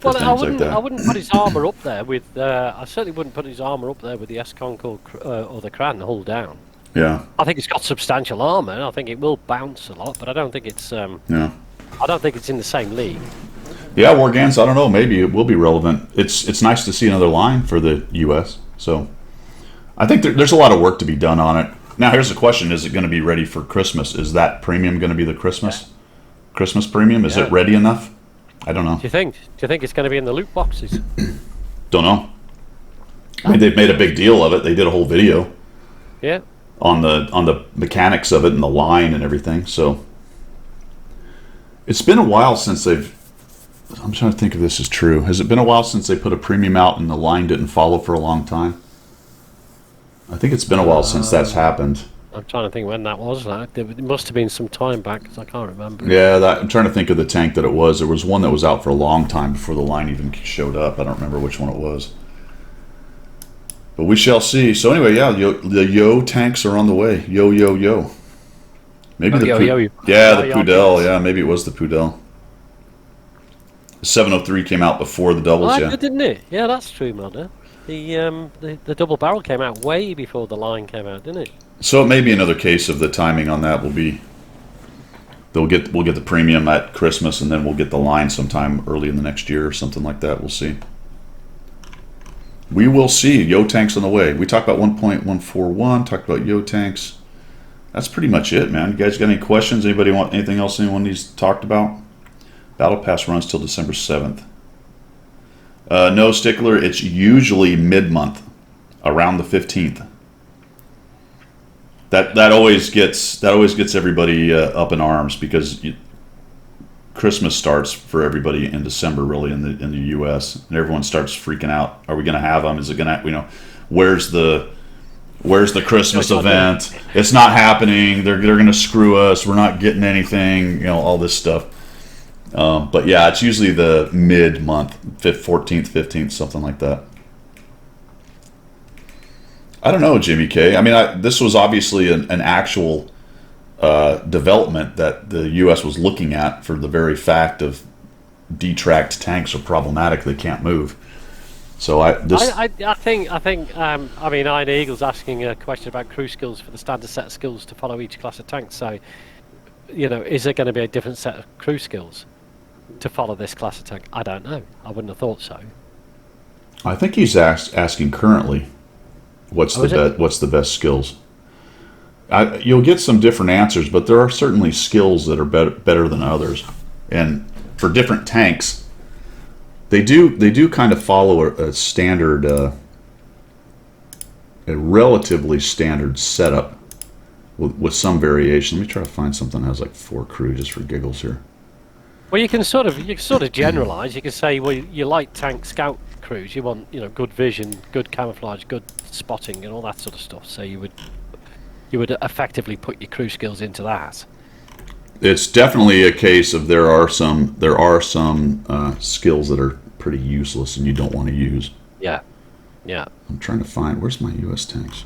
Well, I wouldn't put his armor up there with. I certainly wouldn't put his armor up there with the S-Conk or the Kran hull down. Yeah. I think it's got substantial armor. I think it will bounce a lot, but I don't think it's. Yeah. I don't think it's in the same league. Yeah, Wargans, I don't know. Maybe it will be relevant. It's nice to see another line for the U.S. So I think there's a lot of work to be done on it. Now, here's the question: is it going to be ready for Christmas? Is that premium going to be the Christmas premium? Is it ready enough? I don't know. Do you think it's going to be in the loot boxes? Don't know. I mean, they've made a big deal of it. They did a whole video. Yeah. On the mechanics of it and the line and everything. So it's been a while since they've. I'm trying to think if this is true. Has it been a while since they put a premium out and the line didn't follow for a long time? I think it's been a while since that's happened. I'm trying to think when that was. It must have been some time back, because I can't remember. Yeah, I'm trying to think of the tank that it was. There was one that was out for a long time before the line even showed up. I don't remember which one it was. But we shall see. So anyway, yeah, the Yo tanks are on the way. Yo. Maybe the Pudel. Yeah, maybe it was the Pudel. The 703 came out before the doubles. Yeah, didn't it? Yeah, that's true, Mother. The double barrel came out way before the line came out, didn't it? So it may be another case of the timing on that will be. We'll get the premium at Christmas, and then we'll get the line sometime early in the next year or something like that. We'll see. We will see. Yo tanks on the way. We talked about 1.141. Talked about Yo tanks. That's pretty much it, man. You guys got any questions? Anybody want anything else anyone needs talked about? Battle Pass runs till December 7th. No, Stickler. It's usually mid-month, around the 15th. That always gets everybody up in arms, because Christmas starts for everybody in December, really, in the U.S. and everyone starts freaking out. Are we going to have them? Is it going to where's the Christmas event? It's not happening. They're going to screw us. We're not getting anything. All this stuff. But yeah, it's usually the mid-month, 14th, 15th, something like that. I don't know, Jimmy K. I mean, this was obviously an actual development that the U.S. was looking at, for the very fact of detracked tanks are problematic; they can't move. So I think Iron Eagle's asking a question about crew skills for the standard set of skills to follow each class of tanks. So, is there going to be a different set of crew skills? to follow this class of tank? I don't know. I wouldn't have thought so. I think he's asking currently, what's the best skills. You'll get some different answers, but there are certainly skills that are better than others, and for different tanks, they do kind of follow a standard, a relatively standard setup with some variation. Let me try to find something that has like 4 crew just for giggles here. Well, you can sort of generalize. You can say, well, you like tank scout crews. You want good vision, good camouflage, good spotting, and all that sort of stuff. So you would effectively put your crew skills into that. It's definitely a case of there are some skills that are pretty useless and you don't want to use. Yeah. I'm trying to find, where's my U.S. tanks?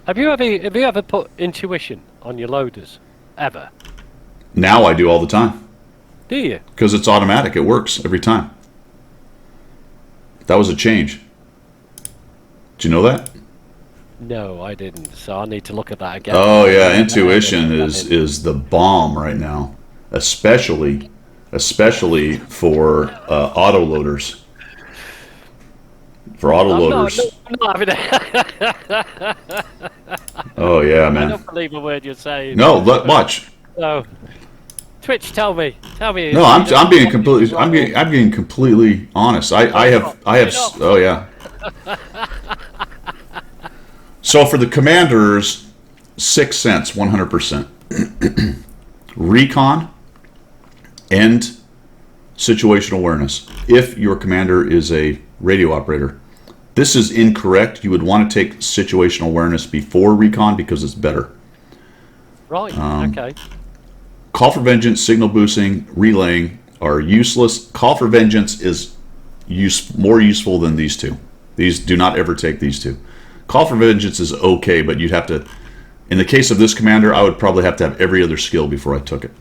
Have you ever put intuition on your loaders? Ever? Now I do all the time. Do you? Because it's automatic. It works every time. That was a change. Did you know that? No, I didn't. So I need to look at that again. Oh yeah, intuition is the bomb right now, especially for autoloaders. For autoloaders. I'm not having it. Oh yeah, man. I don't believe a word you're saying. No, watch. No. Twitch, tell me. No, I'm being completely honest. I have. Oh yeah. So for the commanders, 6 cents, 100%. Recon and situational awareness. If your commander is a radio operator, this is incorrect. You would want to take situational awareness before recon because it's better. Right. Okay. Call for vengeance, signal boosting, relaying are useless. Call for vengeance is more useful than these two. These do not ever take these two. Call for vengeance is okay, but you'd have to, in the case of this commander, I would probably have to have every other skill before I took it.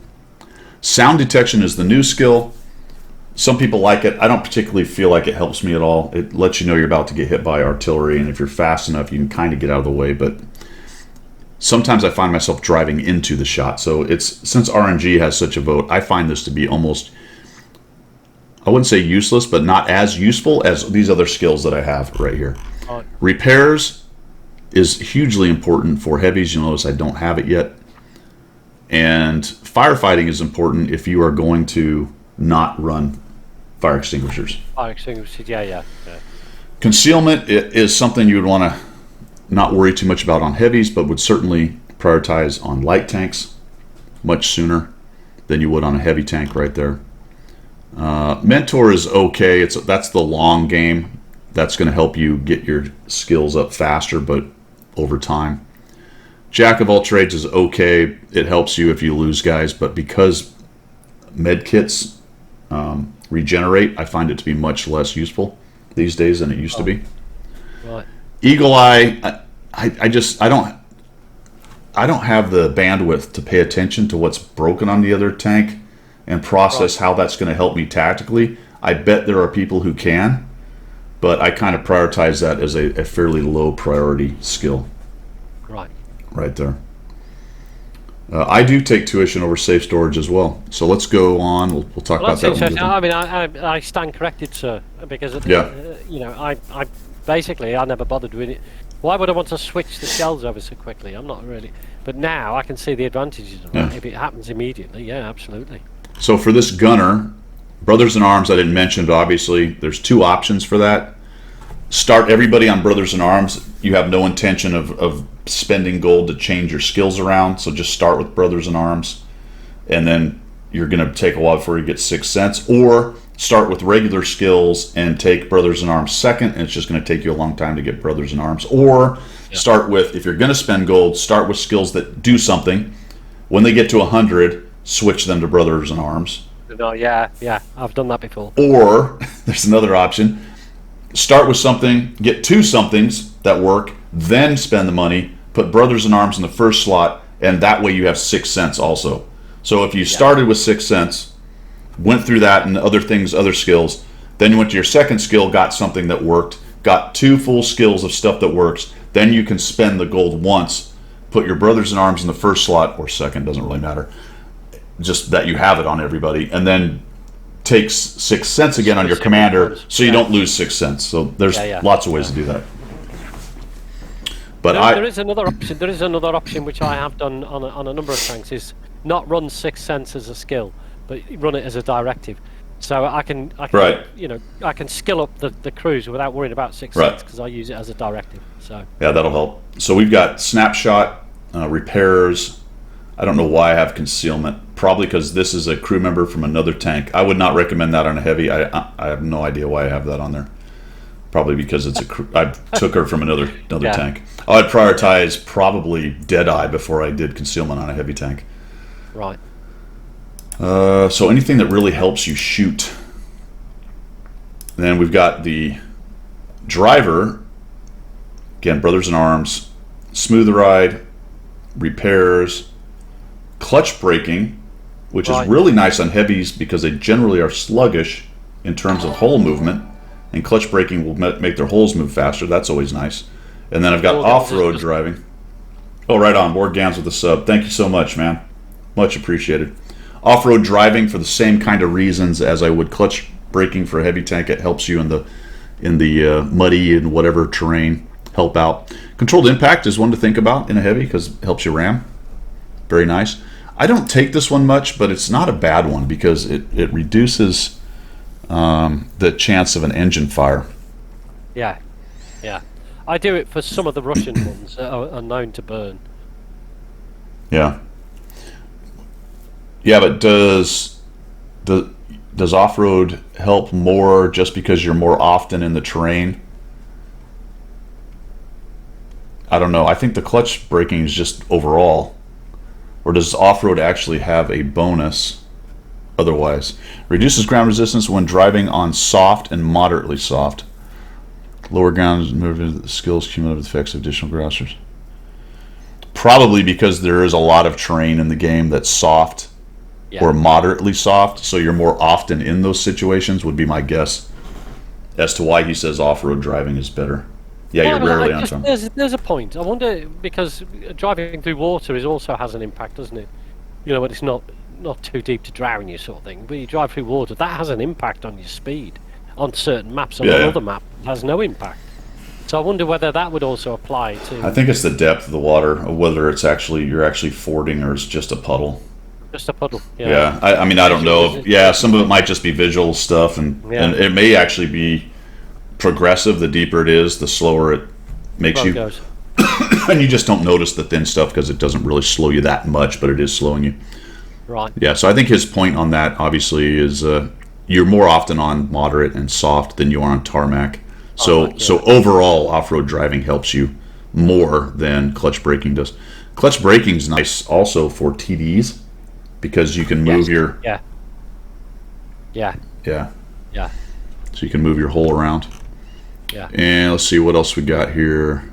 Sound detection is the new skill. Some people like it. I don't particularly feel like it helps me at all. It lets you know you're about to get hit by artillery, and if you're fast enough, you can kind of get out of the way, but sometimes I find myself driving into the shot. So since RNG has such a vote, I find this to be almost, I wouldn't say useless, but not as useful as these other skills that I have right here. Repairs is hugely important for heavies. You'll notice I don't have it yet. And firefighting is important if you are going to not run fire extinguishers. Fire extinguishers, yeah. Concealment is something you would want to not worry too much about on heavies, but would certainly prioritize on light tanks much sooner than you would on a heavy tank right there. Mentor is okay. That's the long game. That's going to help you get your skills up faster, but over time. Jack of all trades is okay. It helps you if you lose guys, but because med kits regenerate, I find it to be much less useful these days than it used to be. Right. Eagle Eye, I don't have the bandwidth to pay attention to what's broken on the other tank and process how that's going to help me tactically. I bet there are people who can, but I kind of prioritize that as a fairly low priority skill. Right there. I do take tuition over safe storage as well. So let's go on. We'll talk about that one. I mean, I stand corrected, sir, because I basically never bothered with it. Why would I want to switch the shells over so quickly? I'm not really. But now I can see the advantages of that. If it happens immediately, yeah, absolutely. So for this gunner, Brothers in Arms, I didn't mention, but obviously there's 2 options for that. Start everybody on Brothers in Arms. You have no intention of spending gold to change your skills around, so just start with Brothers in Arms, and then you're going to take a while before you get 6 cents. Or start with regular skills and take Brothers in Arms second, and it's just going to take you a long time to get Brothers in Arms. Or start with, if you're going to spend gold, start with skills that do something. When they get to 100, switch them to Brothers in Arms. No, yeah, I've done that before. Or there's another option. Start with something, get 2 somethings that work, then spend the money, put Brothers in Arms in the first slot, and that way you have 6 cents also. So if you started with 6 cents, went through that and other things, other skills, then you went to your second skill, got something that worked, got 2 full skills of stuff that works, then you can spend the gold once, put your Brothers in Arms in the first slot, or second, doesn't really matter, just that you have it on everybody, and then takes 6 cents again on your commander, so you don't lose 6 cents. So there's lots of ways to do that. But there is another option. There is another option which I have done on a number of tanks, is not run 6 cents as a skill, but run it as a directive. So I can I can skill up the crews without worrying about 6 cents because I use it as a directive. So yeah, that'll help. So we've got snapshot, repairs. I don't know why I have concealment. Probably because this is a crew member from another tank. I would not recommend that on a heavy. I have no idea why I have that on there. Probably because it's I took her from another tank. I'd prioritize probably Deadeye before I did concealment on a heavy tank. Right. So anything that really helps you shoot. And then we've got the driver. Again, Brothers in Arms, smooth ride, repairs, clutch braking, which is really nice on heavies because they generally are sluggish in terms of hole movement, and clutch braking will make their holes move faster. That's always nice. And then I've got off-road driving. Oh, right on. Board Gams with the sub. Thank you so much, man. Much appreciated. Off-road driving for the same kind of reasons as I would clutch braking for a heavy tank. It helps you in the muddy and whatever terrain. Help out. Controlled impact is one to think about in a heavy because it helps you ram. Very nice. I don't take this one much, but it's not a bad one because it reduces the chance of an engine fire. Yeah. I do it for some of the Russian ones that are known to burn. Yeah. Yeah, but does off-road help more just because you're more often in the terrain? I don't know. I think the clutch braking is just overall. Or does off-road actually have a bonus otherwise? Reduces ground resistance when driving on soft and moderately soft. Lower ground skills, cumulative effects of additional grousers. Probably because there is a lot of terrain in the game that's soft or moderately soft, so you're more often in those situations would be my guess as to why he says off-road driving is better. Yeah, you're rarely on time. There's a point. I wonder, because driving through water also has an impact, doesn't it? You know, when it's not too deep to drown you, sort of thing. But you drive through water, that has an impact on your speed on certain maps. On another map, it has no impact. So I wonder whether that would also apply to. I think it's the depth of the water, or whether it's you're actually fording or it's just a puddle. Just a puddle. Yeah. I mean, I don't know. Yeah, some of it might just be visual stuff, and it may actually be progressive. The deeper it is, the slower it makes you. Goes. And you just don't notice the thin stuff because it doesn't really slow you that much, but it is slowing you. Right. Yeah, so I think his point on that, obviously, is you're more often on moderate and soft than you are on tarmac. So overall, off-road driving helps you more than clutch braking does. Clutch braking's nice also for TDs because you can move your... Yeah. So you can move your hole around. Yeah. And let's see what else we got here.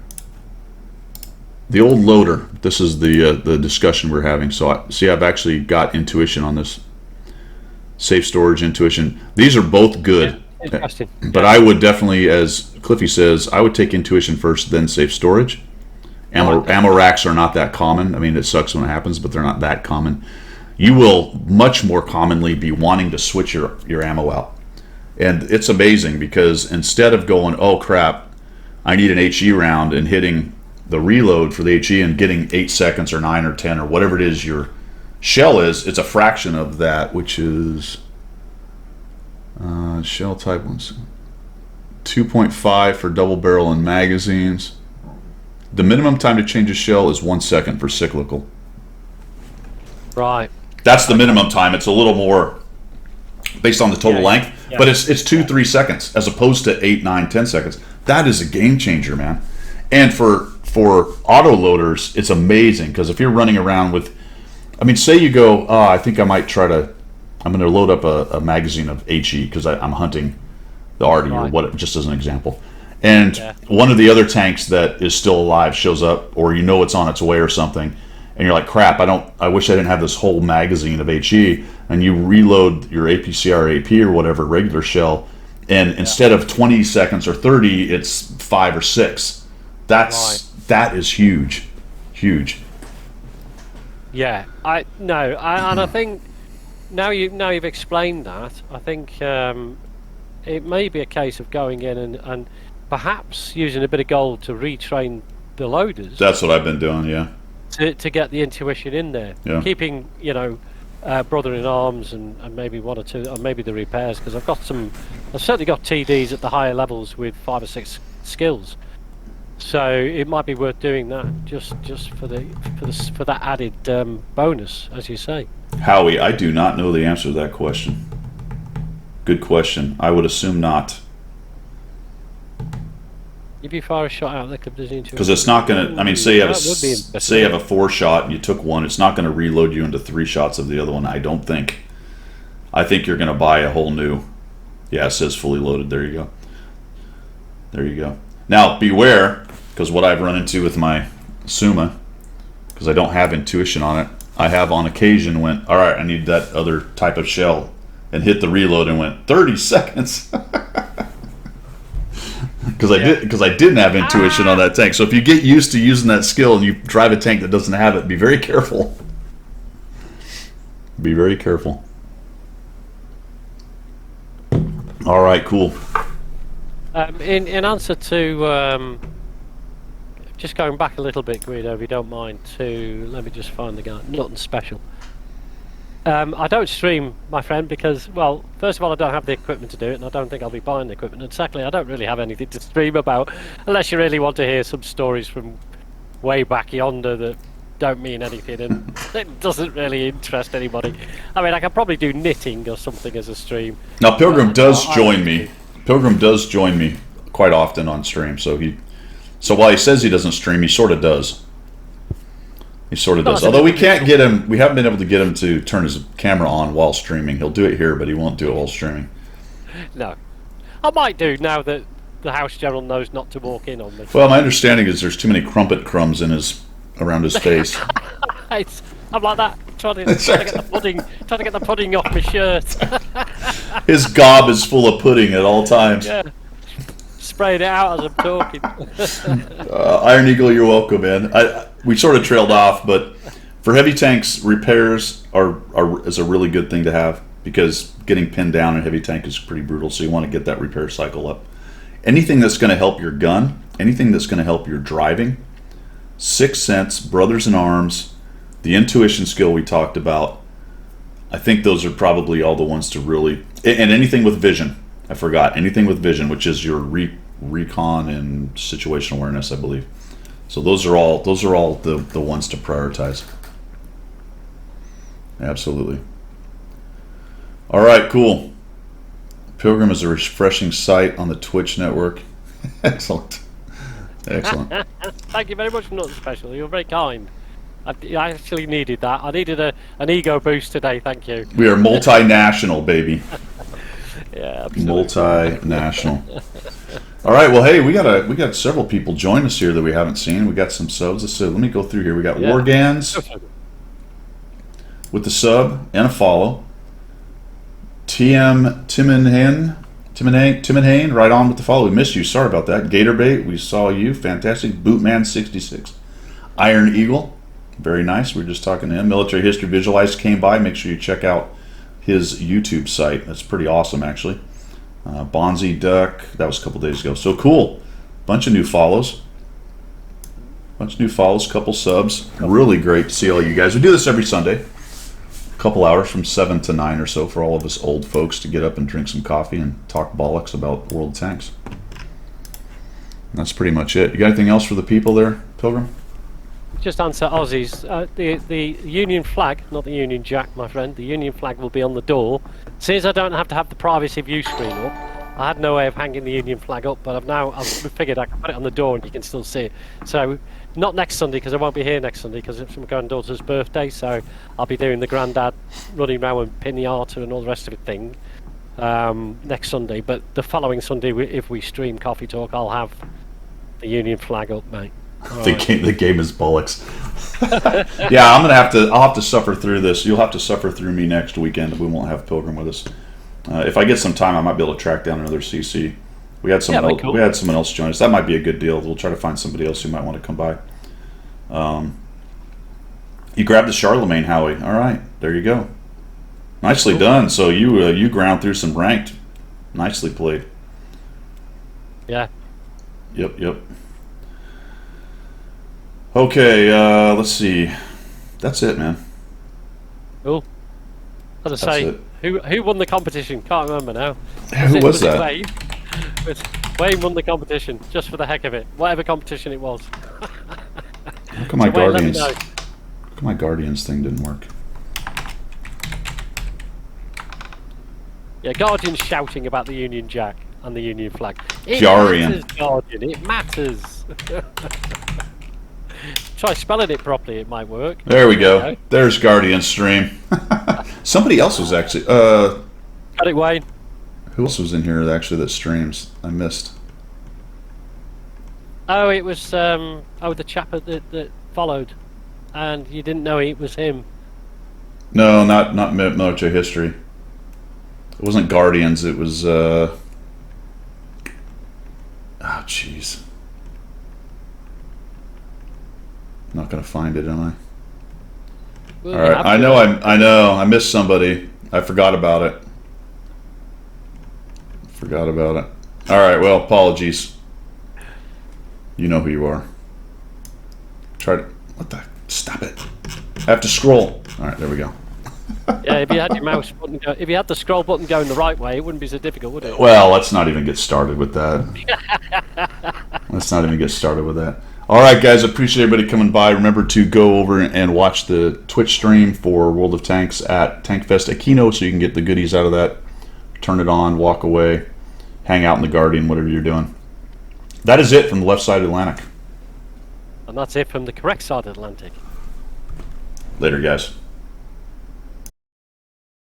The old loader. This is the discussion we're having. So I've actually got intuition on this. Safe storage, intuition. These are both good. Interesting. But I would definitely, as Cliffy says, I would take intuition first, then safe storage. Ammo racks are not that common. I mean, it sucks when it happens, but they're not that common. You will much more commonly be wanting to switch your ammo out. And it's amazing because instead of going, oh crap, I need an HE round, and hitting the reload for the HE and getting 8 seconds or 9 or 10 or whatever it is your shell is, it's a fraction of that, which is shell type ones. 2.5 for double barrel and magazines. The minimum time to change a shell is 1 second for cyclical. Right. That's the minimum time. It's a little more based on the total length, but it's 2-3 seconds as opposed to 8, 9, 10 seconds. That is a game changer, man. And for auto loaders, it's amazing because if you're running around with, I mean, say you go, I think I'm going to load up a magazine of HE because I'm hunting the Artie or what, just as an example. And one of the other tanks that is still alive shows up, or you know it's on its way or something, and you're like, crap, I wish I didn't have this whole magazine of HE, and you reload your APCR AP or whatever regular shell, and instead of 20 seconds or 30, it's 5 or 6. That is huge. Yeah, and I think now you've explained that, I think it may be a case of going in and perhaps using a bit of gold to retrain the loaders. That's what I've been doing, yeah. To get the intuition in there, Yeah. keeping brother in arms and maybe one or two, or maybe the repairs, because I've certainly got TDs at the higher levels with 5 or 6 skills, so it might be worth doing that just for that added bonus, as you say. Howie, I do not know the answer to that question. Good question. I would assume not. If you fire a shot out, that could be into. Because it's not going to. I mean, say you have a 4 shot and you took one. It's not going to reload you into 3 shots of the other one. I don't think. I think you're going to buy a whole new. Yeah, it says fully loaded. There you go. There you go. Now beware, because what I've run into with my Suma, because I don't have intuition on it, I have on occasion went, all right, I need that other type of shell, and hit the reload and went 30 seconds. Because I didn't have intuition on that tank. So if you get used to using that skill and you drive a tank that doesn't have it, be very careful. Be very careful. All right, cool. In answer to just going back a little bit, Guido, if you don't mind, to let me just find the guy. Nothing special. I don't stream, my friend, because, well, first of all, I don't have the equipment to do it, and I don't think I'll be buying the equipment. And secondly, I don't really have anything to stream about, unless you really want to hear some stories from way back yonder that don't mean anything, and it doesn't really interest anybody. I mean, I could probably do knitting or something as a stream. Now, Pilgrim does join me. Pilgrim does join me quite often on stream, so while he says he doesn't stream, he sort of does. He sort of does. Although we can't get him, we haven't been able to get him to turn his camera on while streaming. He'll do it here, but he won't do it while streaming. No. I might do now that the house general knows not to walk in on me. Well, my understanding is there's too many crumpet crumbs around his face. I'm like that, trying to get the pudding off my shirt. His gob is full of pudding at all times. Yeah. Spraying it out as I'm talking. Iron Eagle, you're welcome, man. We sort of trailed off, but for heavy tanks, repairs is a really good thing to have, because getting pinned down in a heavy tank is pretty brutal, so you want to get that repair cycle up. Anything that's going to help your gun, anything that's going to help your driving, 6th Sense, Brothers in Arms, the intuition skill we talked about, I think those are probably all the ones to really... And anything with vision. I forgot. Anything with vision, which is your recon and situational awareness, I believe. So those are all the ones to prioritize. Absolutely. All right, cool. Pilgrim is a refreshing sight on the Twitch network. Excellent. Excellent. Thank you very much for Nothing Special. You're very kind. I actually needed that. I needed an ego boost today. Thank you. We are multinational, baby. Yeah, absolutely. Multinational. All right. Well, hey, we got several people join us here that we haven't seen. We got some subs. So let me go through here. We got Wargans with the sub and a follow. Timinhane, right on with the follow. We missed you. Sorry about that. Gatorbait, we saw you. Fantastic. Bootman66. Iron Eagle, very nice. We were just talking to him. Military History Visualized came by. Make sure you check out his YouTube site. That's pretty awesome, actually. Bonzi Duck, that was a couple days ago. So cool. Bunch of new follows. Couple subs. Really great to see all you guys. We do this every Sunday. Couple hours from 7 to 9 or so for all of us old folks to get up and drink some coffee and talk bollocks about World Tanks. And that's pretty much it. You got anything else for the people there, Pilgrim? Just answer Aussies. The Union flag, not the Union Jack, my friend. The Union flag will be on the door. Since I don't have to have the privacy view screen up, I had no way of hanging the Union flag up, but I've figured I can put it on the door and you can still see it. So, not next Sunday, because I won't be here next Sunday, because it's my granddaughter's birthday, so I'll be doing the granddad running around with pinata and all the rest of it thing next Sunday. But the following Sunday, if we stream Coffee Talk, I'll have the Union flag up, mate. The game is bollocks. Yeah, I'll have to suffer through this. You'll have to suffer through me next weekend. We won't have Pilgrim with us. If I get some time, I might be able to track down another CC. We had someone else. Cool. We had someone else join us. That might be a good deal. We'll try to find somebody else who might want to come by. You grabbed the Charlemagne, Howie. All right, there you go. Nicely done. So you ground through some ranked. Nicely played. Yeah. Yep. Okay, let's see. That's it, man. Cool. As I That's say, it. who won the competition? Can't remember now. Who was that? Wayne? Wayne won the competition, just for the heck of it. Whatever competition it was. How come my So Wayne, let me Guardians? know. How come my Guardians thing didn't work? Yeah, Guardian's shouting about the Union Jack and the Union flag. It Guardian. matters, Guardian. It matters. Try spelling it properly, it might work. There we go. Okay. There's Guardian stream. Somebody else was actually. Got it, Wayne. Who else was in here that streams? I missed. Oh, it was the chap that followed, and you didn't know it was him. No, not military history. It wasn't Guardians. It was. Oh, jeez. Not gonna find it, am I? Well, All right. I know. I missed somebody. I forgot about it. All right. Well, apologies. You know who you are. Try to. What the? Stop it. I have to scroll. All right. There we go. Yeah, if you had your mouse button, if you had the scroll button going the right way, it wouldn't be so difficult, would it? Well, let's not even get started with that. All right, guys, appreciate everybody coming by. Remember to go over and watch the Twitch stream for World of Tanks at TankFest Aquino so you can get the goodies out of that. Turn it on, walk away, hang out in the Guardian, whatever you're doing. That is it from the left side of the Atlantic. And that's it from the correct side of the Atlantic. Later, guys.